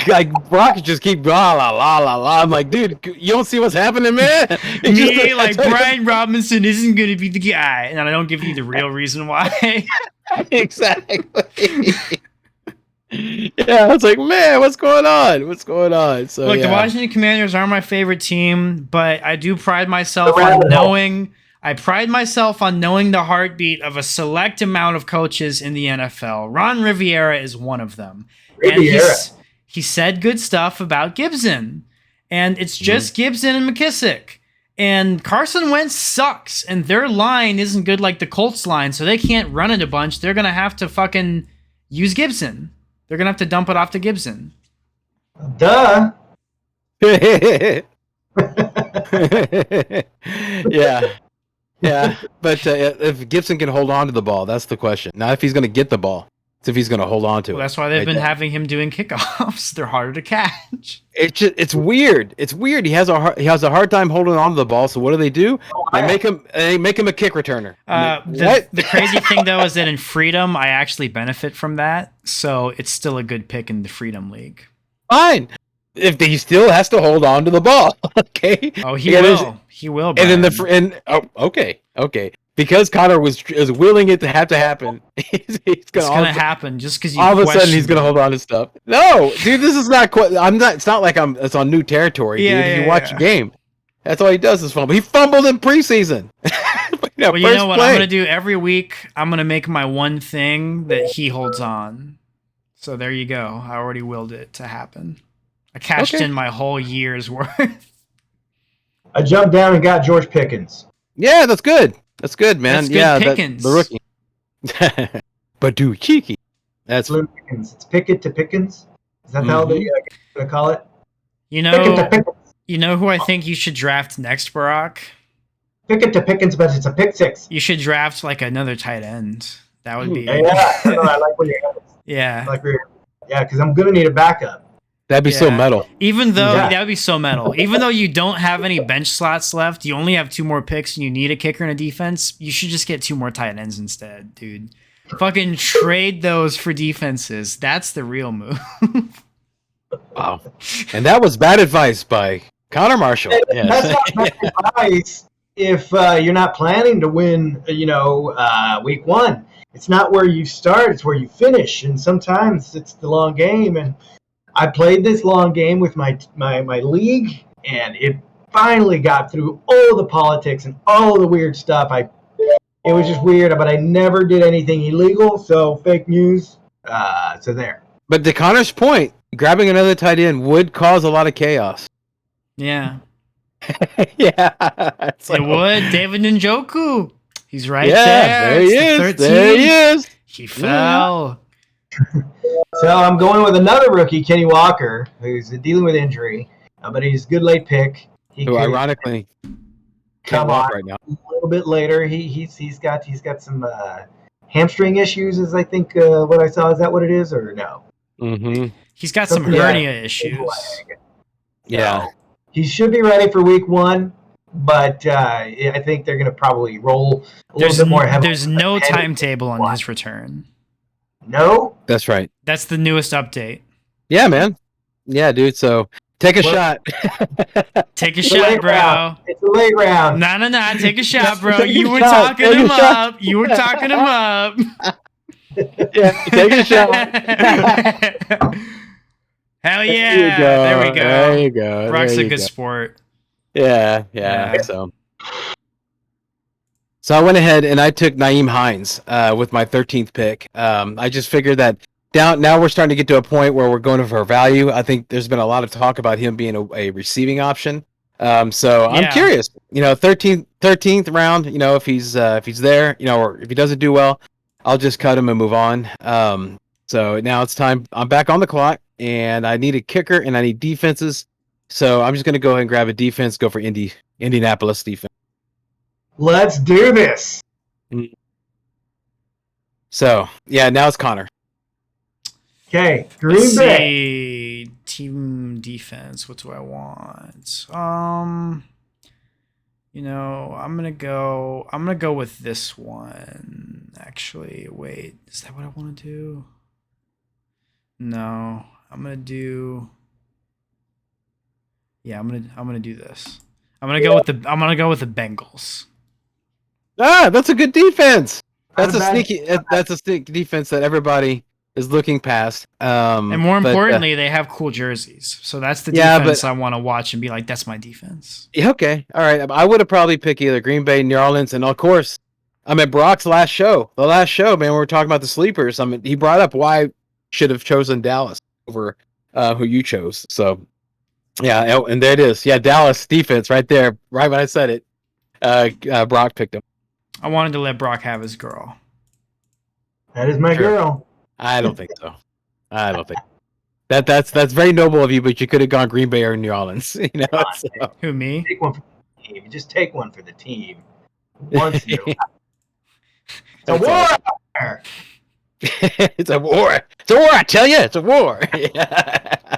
Brock just keep la la la la la. I'm like, dude, you don't see what's happening, man. It's just Me, like Brian Robinson isn't gonna be the guy, and I don't give you the real reason why. Exactly. Yeah, I was like, man, what's going on? What's going on? So Look, yeah. the Washington Commanders are my favorite team, but I do pride myself on knowing the heartbeat of a select amount of coaches in the NFL. Ron Rivera is one of them. And he said good stuff about Gibson. And it's just Gibson and McKissick. And Carson Wentz sucks, and their line isn't good like the Colts line, so they can't run it a bunch. They're going to have to fucking use Gibson. They're going to have to dump it off to Gibson. Duh. Yeah. Yeah. But if Gibson can hold on to the ball, that's the question. Not if he's going to get the ball. It's if he's going to hold on to it. Well, that's why they've been having him doing kickoffs. They're harder to catch. It's weird. It's weird. He has a hard time holding on to the ball. So what do? They make him a kick returner. The crazy thing though is that in Freedom, I actually benefit from that. So it's still a good pick in the Freedom League. Fine. If he still has to hold on to the ball, okay. Oh, he will. He will. Brian. And then okay. Because Connor was willing it to have to happen, it's gonna happen just because all of a sudden he's gonna hold on to stuff. No, dude, this is not quite. I'm not. It's not like it's on new territory, dude. If you watch the game, that's all he does is fumble. He fumbled in preseason. Well, you know what I'm gonna do every week? I'm gonna make my one thing that he holds on. So there you go. I already willed it to happen. I cashed in my whole year's worth. I jumped down and got George Pickens. Yeah, that's good. That's good, man. That's good Pickens. The rookie. Badu cheeky. That's Pickens. It's Pickett to Pickens. Is that how they're gonna call it? You know who I think you should draft next, Barack? Pickett to Pickens, but it's a pick six. You should draft like another tight end. That would be. Yeah, I like what you have. Yeah. Because I'm gonna need a backup. That'd be so metal. Even though that would be so metal. Even though you don't have any bench slots left, you only have 2 more picks, and you need a kicker and a defense. You should just get 2 more tight ends instead, dude. Fucking trade those for defenses. That's the real move. Wow. And that was bad advice by Connor Marshall. That's not bad advice if you're not planning to win. Week 1. It's not where you start; it's where you finish. And sometimes it's the long game. And I played this long game with my league, and it finally got through all the politics and all the weird stuff. It was just weird, but I never did anything illegal, so fake news. So there. But to Connor's point, grabbing another tight end would cause a lot of chaos. Yeah. Yeah. It would. David Njoku. He's right there. There he is. He fell. So I'm going with another rookie, Kenny Walker, who's dealing with injury, but he's a good late pick. Who ironically can't walk right now. A little bit later, he's got some hamstring issues, is I think what I saw. Is that what it is, or no? Mm-hmm. He's got some hernia issues. Yeah, so he should be ready for week 1, but I think they're going to probably roll a little bit more heavily. There's no timetable on his return. No? That's right. That's the newest update. Yeah, man. Yeah, dude. So take a shot. Take a shot, bro. Round. It's a late round. Nah. Take a shot, bro. You were talking him up. You were talking him up. Yeah, take a shot. Hell yeah. There we go. There you go. Brock's a good sport. Yeah. So I went ahead and I took Nyheim Hines with my 13th pick. I just figured that now we're starting to get to a point where we're going for value. I think there's been a lot of talk about him being a receiving option. So I'm Yeah. curious. 13th round. If he's there, or if he doesn't do well, I'll just cut him and move on. So now it's time. I'm back on the clock, and I need a kicker and I need defenses. So I'm just gonna go ahead and grab a defense. Go for Indianapolis defense. Let's do this. So yeah, now it's Connor. Okay, Let's Green Bay. see. Team defense. What do I want? I'm gonna go with this one. Actually, wait. Is that what I want to do? No. I'm gonna do this. I'm gonna go with the Bengals. That's a good defense. That's Not a a bad- sneaky. That's a sneaky defense that everybody is looking past. And more importantly, they have cool jerseys. So that's the Yeah, defense but- I want to watch and be like, that's my defense. yeah, okay, all right. I would have probably picked either Green Bay, New Orleans, and of course, I'm at Brock's last show. The last show, man, we were talking about the sleepers. He brought up why I should have chosen Dallas over who you chose. So, yeah, and there it is. Yeah, Dallas defense right there, right when I said it. Brock picked him. I wanted to let Brock have his girl. That is my Sure. girl. I don't think so. I don't think that's very noble of you, but you could have gone Green Bay or New Orleans. So. Who, me? Take one for the team. Just take one for the team. Once in your life. It's a That's war. awesome. It's a war. It's a war. I tell you, it's a war. Yeah.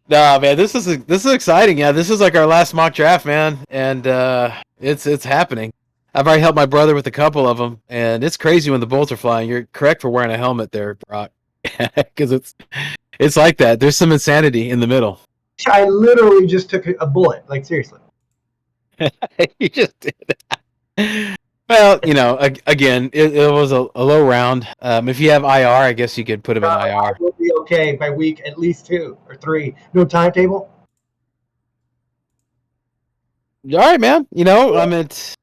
Nah, man, this is exciting. Yeah, this is like our last mock draft, man, and it's happening. I've already helped my brother with a couple of them, and it's crazy when the bolts are flying. You're correct for wearing a helmet there, Brock, because it's like that. There's some insanity in the middle. I literally just took a bullet. Like, seriously. You just did. Well, again, it was a low round. If you have IR, I guess you could put him in IR. We'll be okay by week at least 2 or 3. No timetable? All right, man.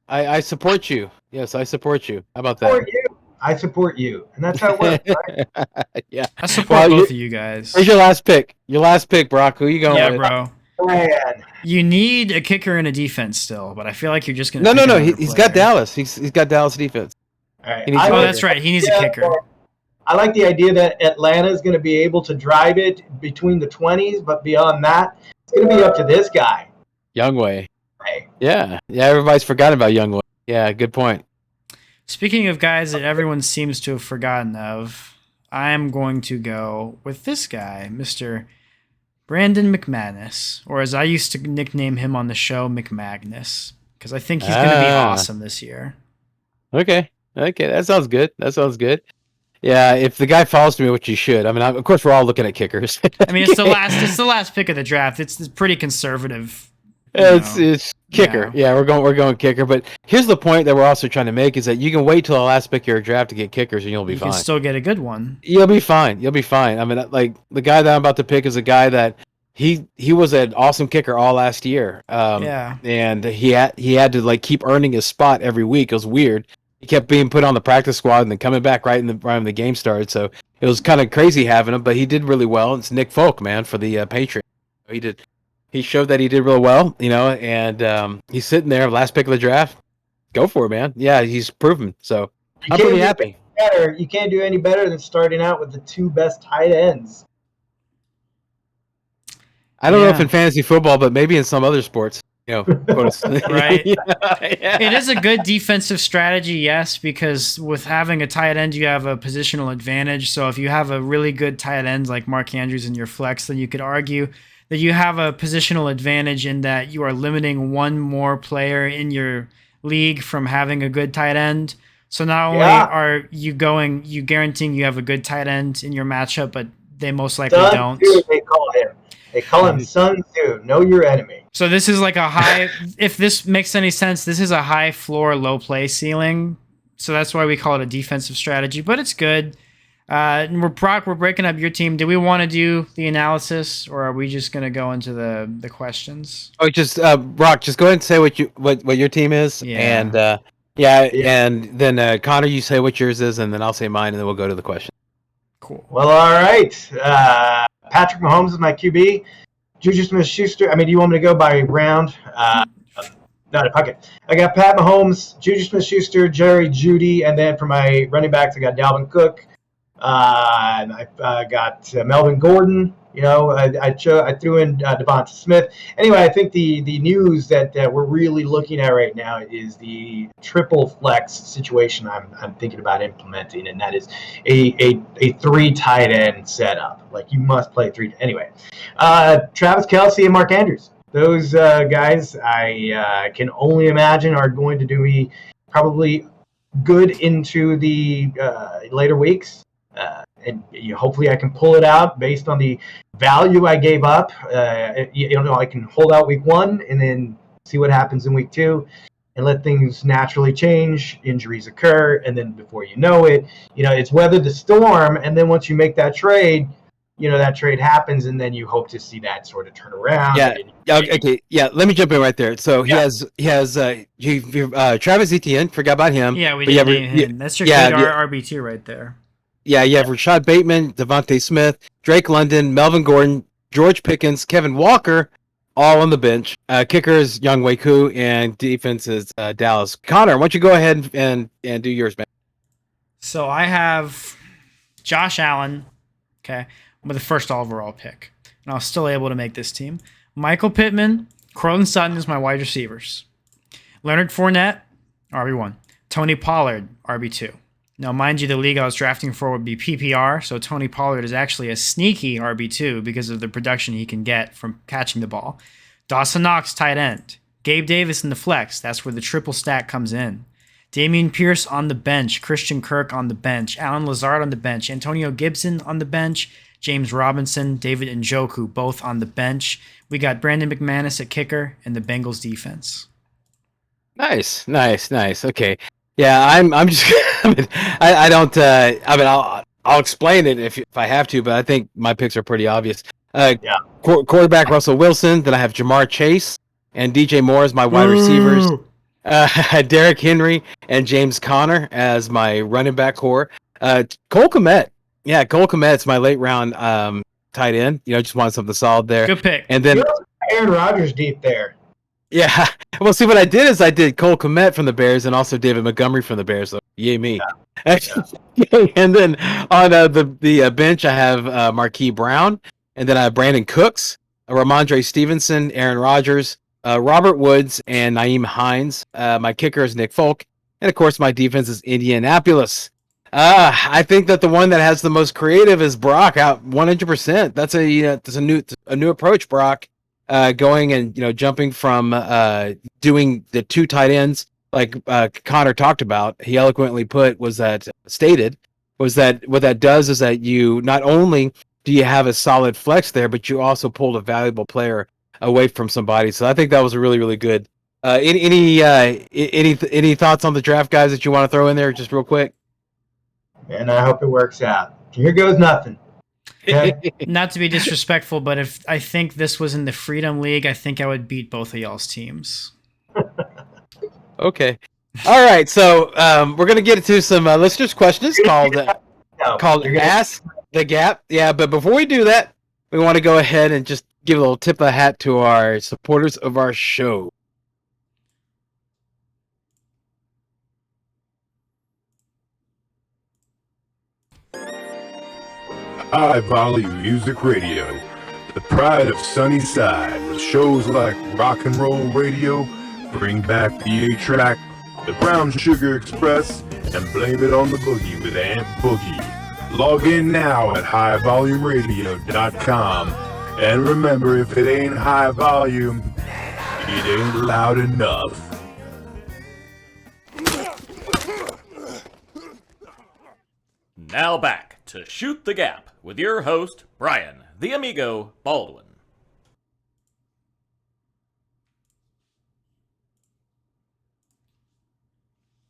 I support you. Yes, I support you. How about that? Support you. I support you. And that's how it works, right? Yeah. I support Well, both of you guys. Where's your last pick? Your last pick, Brock. Who you going Yeah, with? bro. Man. You need a kicker and a defense still, but I feel like you're just gonna. No. pick another He's got player. Dallas. He's got Dallas defense. All right. He needs I to Oh, like that's it. right. He needs a kicker. I like the idea that Atlanta is going to be able to drive it between the 20s, but beyond that, it's going to be up to this guy. Youngway. Hey, Yeah. Everybody's forgotten about Youngway. Yeah, good point. Speaking of guys that everyone seems to have forgotten of, I am going to go with this guy, Mr. Brandon McManus, or as I used to nickname him on the show, McMagnus, because I think he's going to be awesome this year. Okay. That sounds good. Yeah, if the guy falls to me, which he should. I mean, of course, we're all looking at kickers. I mean, it's the last pick of the draft. It's pretty conservative. It's kicker. Yeah, we're going kicker. But here's the point that we're also trying to make is that you can wait till the last pick of your draft to get kickers, and you'll be You fine. can still get a good one. You'll be fine. I mean, like the guy that I'm about to pick is a guy that he was an awesome kicker all last year. Yeah. And he had to like keep earning his spot every week. It was weird. He kept being put on the practice squad and then coming back right when the game started. So it was kind of crazy having him, but he did really well. It's Nick Folk, man, for the Patriots. He showed that he did real well, and he's sitting there, last pick of the draft. Go for it, man. Yeah, he's proven. So I'm pretty happy. You can't do any better than starting out with the 2 best tight ends. I don't know if Yeah. in fantasy football, but maybe in some other sports. Right. Yeah. It is a good defensive strategy, yes, because with having a tight end, you have a positional advantage. So if you have a really good tight end like Mark Andrews in your flex, then you could argue that you have a positional advantage in that you are limiting one more player in your league from having a good tight end. So not only are you guaranteeing you have a good tight end in your matchup, but they most likely Sun don't. Tzu, they call him. They call him Sun Tzu. Know your enemy. So this is like a high, if this makes any sense, this is a high floor, low play ceiling. So that's why we call it a defensive strategy, but it's good. And we're breaking up your team. Do we want to do the analysis, or are we just going to go into the questions? Oh, just Brock, just go ahead and say what your team is, Yeah. and and then Connor, you say what yours is, and then I'll say mine, and then we'll go to the question. Cool. Well, all right. Patrick Mahomes is my QB. Juju Smith-Schuster. I mean, do you want me to go by round? No, fuck it. I got Pat Mahomes, Juju Smith-Schuster, Jerry Jeudy, and then for my running backs, I got Dalvin Cook. And I got Melvin Gordon. You know, I threw in Devonta Smith. Anyway, I think the news that we're really looking at right now is the triple flex situation I'm thinking about implementing, and that is a 3 tight end setup. Like, you must play 3. Anyway, Travis Kelce and Mark Andrews. Those guys, I can only imagine, are going to do me probably good into the later weeks. And hopefully I can pull it out based on the value I gave up. I can hold out week 1 and then see what happens in week 2 and let things naturally change. Injuries occur, and then before you know it, it's weather the storm. And then once you make that trade, that trade happens, and then you hope to see that sort of turn around. Yeah. Okay. Yeah. Let me jump in right there. So he has Travis Etienne. Forgot about him. Yeah, we didn't name him. That's your good RB2 right there. Yeah, you have Rashad Bateman, Devontae Smith, Drake London, Melvin Gordon, George Pickens, Kevin Walker, all on the bench. Kickers, Young Wei Koo, and defense is Dallas. Connor, why don't you go ahead and do yours, man? So I have Josh Allen, okay, with the first overall pick. And I was still able to make this team. Michael Pittman, Courtland Sutton is my wide receivers. Leonard Fournette, RB1. Tony Pollard, RB2. Now, mind you, the league I was drafting for would be PPR, so Tony Pollard is actually a sneaky RB2 because of the production he can get from catching the ball. Dawson Knox, tight end. Gabe Davis in the flex. That's where the triple stack comes in. Dameon Pierce on the bench. Christian Kirk on the bench. Alan Lazard on the bench. Antonio Gibson on the bench. James Robinson, David Njoku, both on the bench. We got Brandon McManus at kicker and the Bengals defense. Nice. Okay. Yeah, I'm just. I don't. I'll explain it if I have to, but I think my picks are pretty obvious. Quarterback Russell Wilson. Then I have Jamar Chase and DJ Moore as my wide receivers. Derrick Henry and James Conner as my running back core. Cole Kmet. Yeah, Cole Kmet's my late round tight end. Just wanted something solid there. Good pick. And then Aaron Rodgers deep there. Yeah. Well, see, what I did is I did Cole Kmet from the Bears and also David Montgomery from the Bears. So, yay me. Yeah. And then on the bench, I have Marquise Brown. And then I have Brandon Cooks, Ramondre Stevenson, Aaron Rodgers, Robert Woods, and Naeem Hines. My kicker is Nick Folk. And, of course, my defense is Indianapolis. I think that the one that has the most creative is Brock, out 100%. That's a new approach, Brock. Going and jumping from doing the 2 tight ends like Connor talked about. He eloquently stated what that does is that you not only do you have a solid flex there, but you also pulled a valuable player away from somebody. So I think that was a really, really good. Any thoughts on the draft, guys, that you want to throw in there just real quick? And I hope it works out. Here goes nothing. Okay. Not to be disrespectful, but if I think this was in the Freedom League, I think I would beat both of y'all's teams. Okay. All right. So we're gonna get into some listeners' questions called Ask the Gap. Yeah, but before we do that, we want to go ahead and just give a little tip of the hat to our supporters of our show. High Volume Music Radio, the pride of Sunnyside, with shows like Rock and Roll Radio, Bring Back the A-Track, The Brown Sugar Express, and Blame It on the Boogie with Aunt Boogie. Log in now at highvolumeradio.com, and remember, if it ain't high volume, it ain't loud enough. Now back to Shoot the Gap with your host, Brian, the Amigo Baldwin.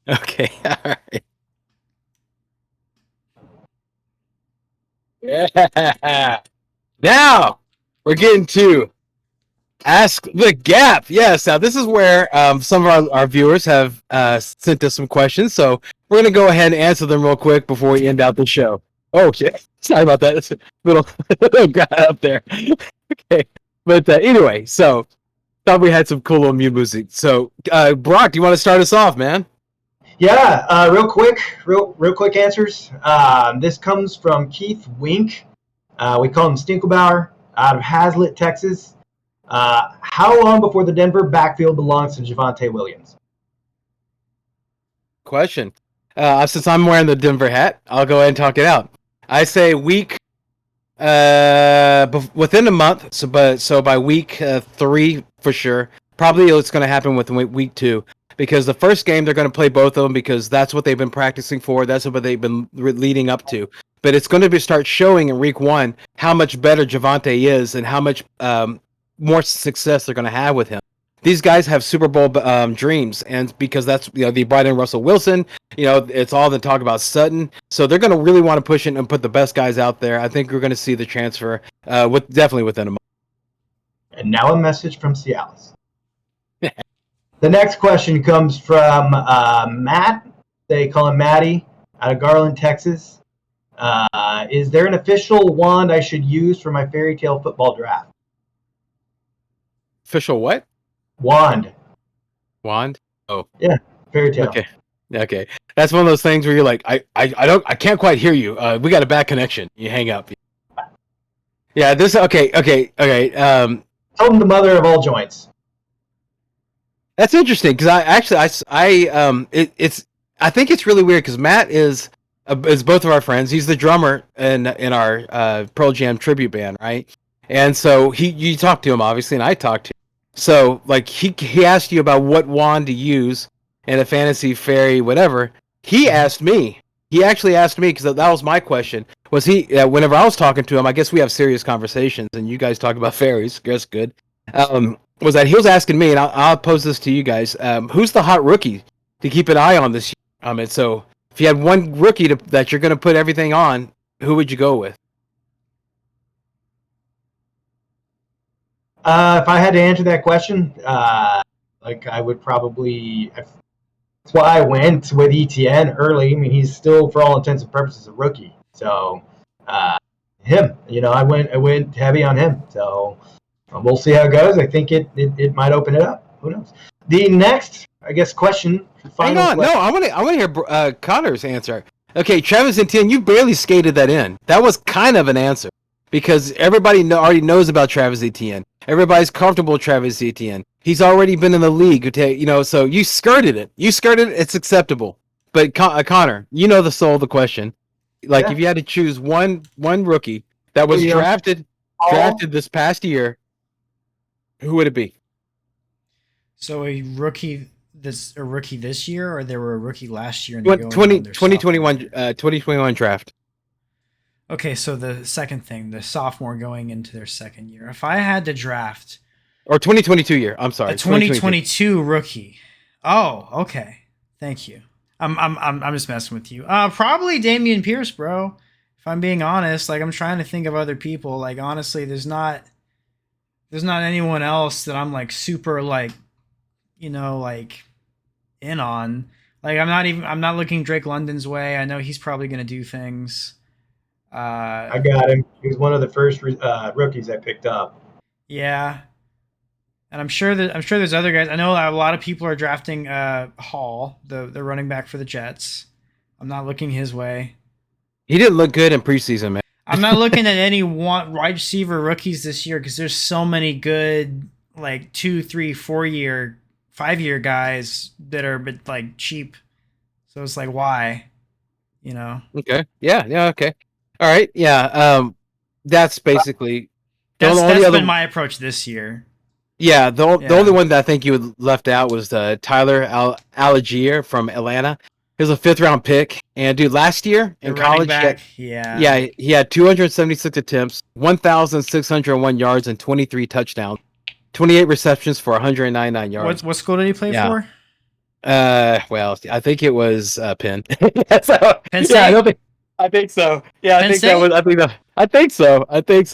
Okay, all right. Yeah. Now we're getting to Ask the Gap. Yes, now this is where some of our viewers have sent us some questions, so we're going to go ahead and answer them real quick before we end out the show. Okay, sorry about that. That's a little guy up there. Okay, But anyway, so thought we had some cool little mute music. So, Brock, do you want to start us off, man? Yeah, real quick answers. This comes from Keith Wink. We call him Stinklebauer, out of Hazlet, Texas. How long before the Denver backfield belongs to Javonte Williams? Question. Since I'm wearing the Denver hat, I'll go ahead and talk it out. I say week, within a month. So by week 3 for sure. Probably it's going to happen within week 2. Because the first game, they're going to play both of them because that's what they've been practicing for. That's what they've been leading up to. But it's going to start showing in week 1 how much better Javonte is and how much more success they're going to have with him. These guys have Super Bowl dreams, and because that's they brought in Russell Wilson. It's all the talk about Sutton. So they're going to really want to push it and put the best guys out there. I think we're going to see the transfer definitely within a month. And now a message from Cialis. The next question comes from Matt. They call him Matty, out of Garland, Texas. Is there an official wand I should use for my fairy tale football draft? Official what? Wand. Wand? Oh. Yeah, fairy tale. Okay. That's one of those things where you're like, I can't quite hear you. We got a bad connection. You hang up. Yeah, okay. Tell him the mother of all joints. That's interesting because I think it's really weird because Matt is both of our friends. He's the drummer in our Pearl Jam tribute band, right? And so you talked to him obviously, and I talked to him. So like he asked you about what wand to use in a fantasy fairy whatever. He asked me. He actually asked me because that was my question. Was he whenever I was talking to him? I guess we have serious conversations, and you guys talk about fairies. That's good. Was that he was asking me, and I'll pose this to you guys. Who's the hot rookie to keep an eye on this year? So if you had one rookie that you're going to put everything on, who would you go with? If I had to answer that question, I would probably. That's why I went with ETN early. I mean, he's still, for all intents and purposes, a rookie. So, him. I went heavy on him. So. We'll see how it goes. I think it might open it up. Who knows? The next, I guess, question. Hang on. No, I want to hear Connor's answer. Okay, Travis Etienne, you barely skated that in. That was kind of an answer because everybody already knows about Travis Etienne. Everybody's comfortable with Travis Etienne. He's already been in the league. So you skirted it. It's acceptable. But Connor, the soul of the question. Like if you had to choose one rookie that was drafted this past year. Who would it be? So a rookie this year, or they were a rookie last year? And 2021 draft. Okay, so the second thing, the sophomore going into their second year. If I had to draft, or 2022 year, I'm sorry, a 2022 rookie. Oh, okay. Thank you. I'm just messing with you. Probably Dameon Pierce, bro. If I'm being honest, I'm trying to think of other people. Honestly, there's not anyone else that I'm super in on. I'm not looking Drake London's way. I know he's probably going to do things. I got him. He was one of the first rookies I picked up. Yeah. And I'm sure there's other guys. I know a lot of people are drafting Hall, the running back for the Jets. I'm not looking his way. He didn't look good in preseason, man. I'm not looking at any wide receiver rookies this year because there's so many good 2, 3, 4 year, 5 year guys that are cheap. So it's why, Okay. Yeah. Okay. All right. Yeah. That's basically that's been my approach this year. Yeah. The only one that I think you left out was Tyler Algier from Atlanta. He was a 5th round pick, and dude, last year in college, he had 276 attempts, 1,601 yards, and 23 touchdowns, 28 receptions for 199 yards. What school did he play for? Well, I think it was Penn. Penn State? Yeah, I think so. Yeah, I think so.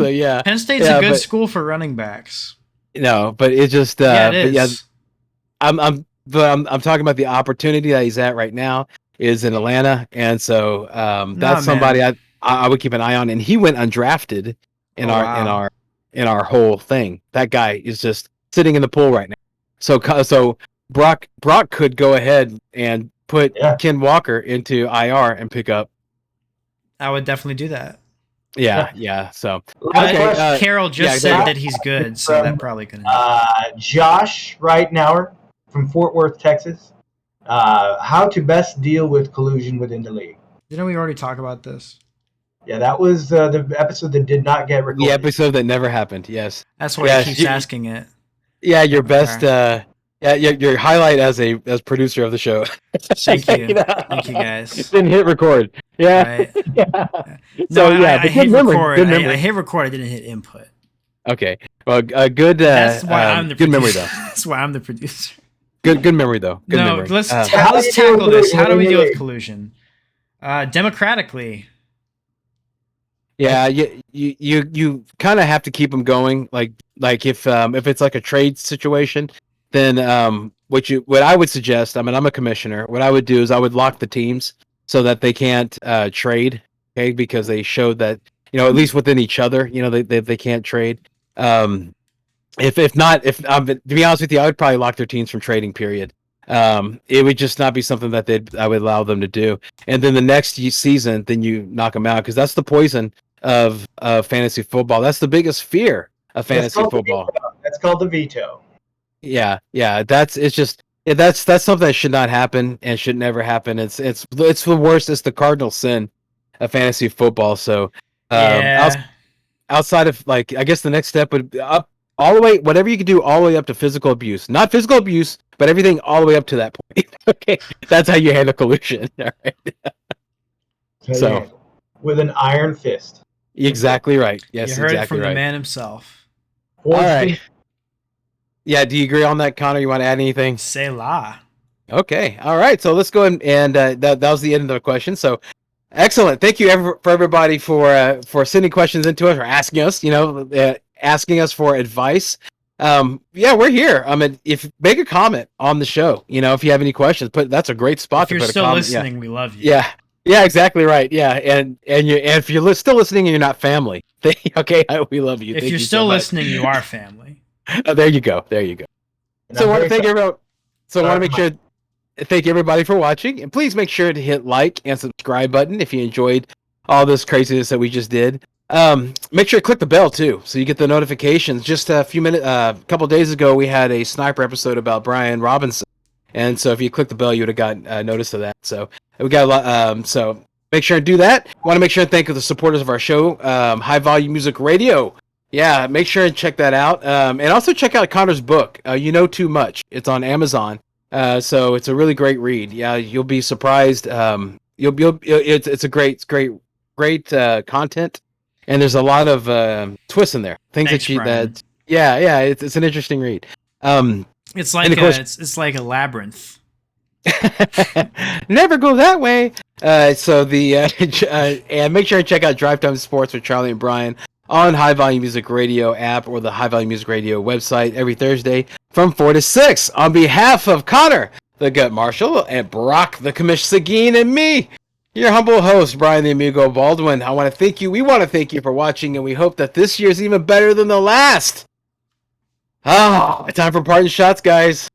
Yeah. Penn State's a good school for running backs. No, but it just it is. I'm talking about the opportunity that he's at right now is in Atlanta, and so that's somebody I would keep an eye on. And he went undrafted in in our whole thing. That guy is just sitting in the pool right now. So Brock could go ahead and put Ken Walker into IR and pick up. I would definitely do that. Yeah. So Carol just said that he's good, so that probably couldn't. Josh Reitnauer from Fort Worth, Texas. How to best deal with collusion within the league. Didn't we already talk about this? Yeah, that was the episode that did not get recorded. The episode that never happened. Yes. That's why he keeps asking it. Yeah, your best. Your highlight as producer of the show. Thank you. Thank you, guys. Didn't hit record. Yeah. Right. Yeah. No, So I hit record. Good memory. I hit record. I didn't hit input. Okay. Well, good. That's why I'm the good producer. memory though. That's why I'm the producer. Good memory though. Good memory. Let's tackle this. How do we deal with collusion? Democratically. Yeah, you kind of have to keep them going. Like if it's like a trade situation, then what I would suggest. I mean, I'm a commissioner. What I would do is I would lock the teams so that they can't trade. Okay, because they showed that at least within each other, they can't trade. If not, to be honest with you, I would probably lock their teams from trading. Period. It would just not be something that I would allow them to do. And then the next season, then you knock them out because that's the poison of fantasy football. That's the biggest fear of fantasy football. That's called the veto. Yeah. That's something that should not happen and should never happen. It's the worst. It's the cardinal sin of fantasy football. So outside of I guess the next step would be up all the way, whatever you can do all the way up to physical abuse. Not physical abuse, but everything all the way up to that point. Okay, that's how you handle collusion. All right. So with an iron fist. Exactly right. Yes, you heard exactly it from right. the man himself. All right. Yeah, do you agree on that, Connor? You want to add anything? Say la. Okay. All right. So let's go ahead and that was the end of the question. So excellent. Thank you for everybody for sending questions into us or asking us. Asking us for advice. We're here. I mean, make a comment on the show. If you have any questions, that's a great spot to put a comment. If you're still listening, we love you. Yeah, exactly right. Yeah, and if you're still listening and you're not family, okay, we love you. If you're still listening, you are family. There you go. So I want to thank everyone. So I want to make sure. Thank everybody for watching, and please make sure to hit like and subscribe button if you enjoyed all this craziness that we just did. Make sure to click the bell too, so you get the notifications. Just a couple days ago, we had a sniper episode about Brian Robinson, and so if you click the bell, you would have gotten notice of that. So we got a lot. So make sure to do that. Want to make sure to thank the supporters of our show, High Volume Music Radio. Yeah, make sure and check that out. And also check out Connor's book, You Know Too Much. It's on Amazon. So it's a really great read. Yeah, you'll be surprised. It's a great content. And there's a lot of twists in there. It's an interesting read. It's like it's like a labyrinth. Never go that way. And make sure to check out Drive Time Sports with Charlie and Brian on High Volume Music Radio app or the High Volume Music Radio website every Thursday from 4 to 6. On behalf of Connor, the Gut Marshall, and Brock, the Commish Seguin, and me, your humble host, Brian the Amigo Baldwin, we want to thank you for watching, and we hope that this year's even better than the last. Time for parting shots, guys.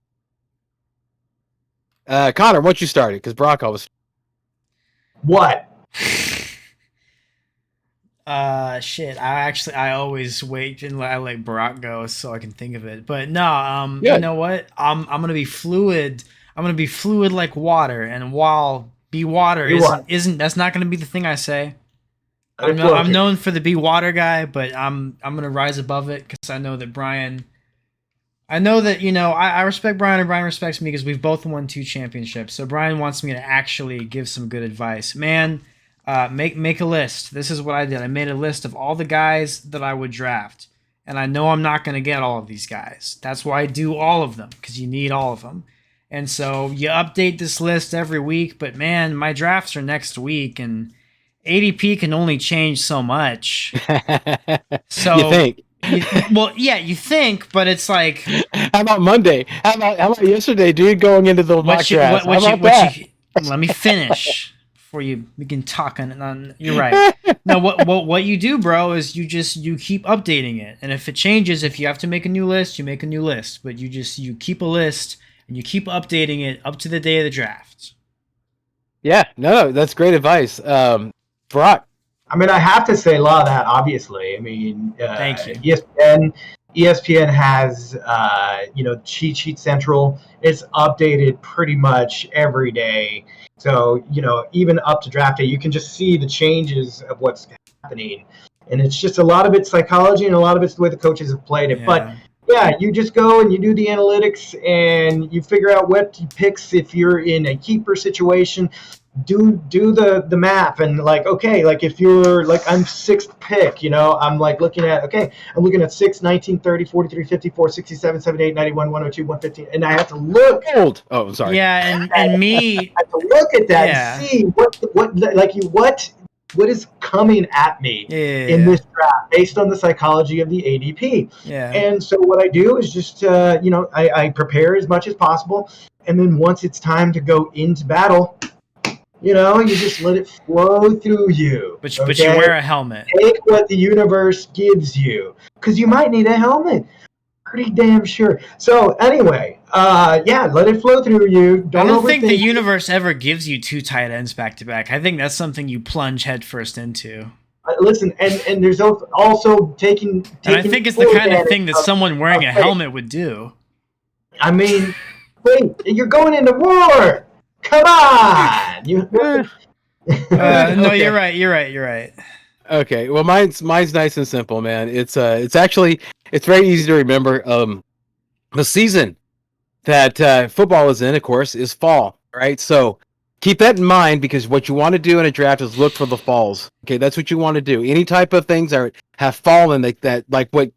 Connor, once you started, because Brock always... What? Shit. I always wait and I let Brock go so I can think of it. But no, you know what? I'm gonna be fluid. I'm gonna be fluid like water, and while be water isn't that's not gonna be the thing I say. I'm known for the be water guy, but I'm gonna rise above it because I know that Brian. I know that I respect Brian and Brian respects me because we've both won 2 championships. So Brian wants me to actually give some good advice, man. Make a list. This is what I did. I made a list of all the guys that I would draft. And I know I'm not going to get all of these guys. That's why I do all of them, because you need all of them. And so you update this list every week. But man, my drafts are next week, and ADP can only change so much. So you think? You think, but it's like... How about Monday? How about yesterday, dude, going into the mock draft? Let me finish. before you begin talking on. You're right. No, what you do, bro, is you keep updating it, and if it changes, if you have to make a new list, you make a new list. But you keep a list and you keep updating it up to the day of the draft. Yeah, no, that's great advice. Brock. I mean, I have to say a lot of that, obviously. I mean, Thank you. ESPN has, Cheat Sheet Central. It's updated pretty much every day. So, even up to draft day, you can just see the changes of what's happening. And it's just a lot of it's psychology and a lot of it's the way the coaches have played it. Yeah. But, yeah, you just go and you do the analytics and you figure out what picks if you're in a keeper situation. Do the math and if you're I'm sixth pick, I'm looking at I'm looking at 6, 19, 30, 43, 54, 67, 78, 91, 102, 115, and I have to look. Oh, sorry. Yeah, and me. I have to look at that and see what is coming at me in this draft based on the psychology of the ADP. Yeah. And so what I do is just I prepare as much as possible, and then once it's time to go into battle. You just let it flow through you. But you wear a helmet. Take what the universe gives you. Because you might need a helmet. Pretty damn sure. So, anyway, let it flow through you. I don't think the universe ever gives you 2 tight ends back-to-back. I think that's something you plunge headfirst into. Listen, and there's also taking and I think it's the kind of thing that someone wearing a helmet would do. I mean, wait, you're going into war! Come on! No, you're right. Okay, well, mine's nice and simple, man. It's very easy to remember. The season that football is in, of course, is fall, right? So keep that in mind because what you want to do in a draft is look for the falls. Okay, that's what you want to do. Any type of things that have fallen like what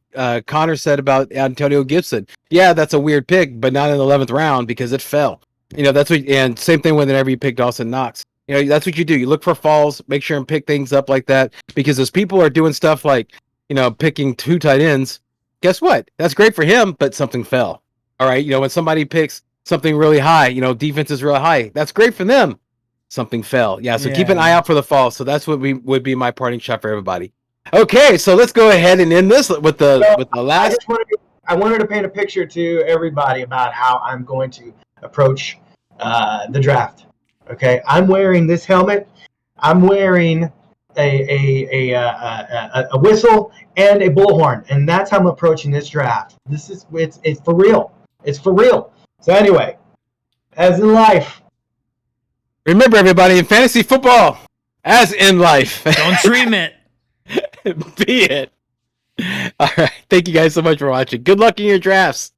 Connor said about Antonio Gibson. Yeah, that's a weird pick, but not in the 11th round because it fell. That's what, and same thing whenever you pick Dawson Knox. That's what you do. You look for falls, make sure and pick things up like that. Because as people are doing stuff like, picking 2 tight ends, guess what? That's great for him, but something fell. All right. When somebody picks something really high, defense is really high. That's great for them. Something fell. Yeah. So keep an eye out for the falls. So that's what would be my parting shot for everybody. Okay. So let's go ahead and end this with the last. I wanted to paint a picture to everybody about how I'm going to approach the draft. Okay, I'm wearing this helmet. I'm wearing a whistle and a bullhorn, and that's how I'm approaching this draft. It's for real. It's for real. So anyway, as in life, remember everybody in fantasy football, as in life, don't dream it. Be it. All right. Thank you guys so much for watching. Good luck in your drafts.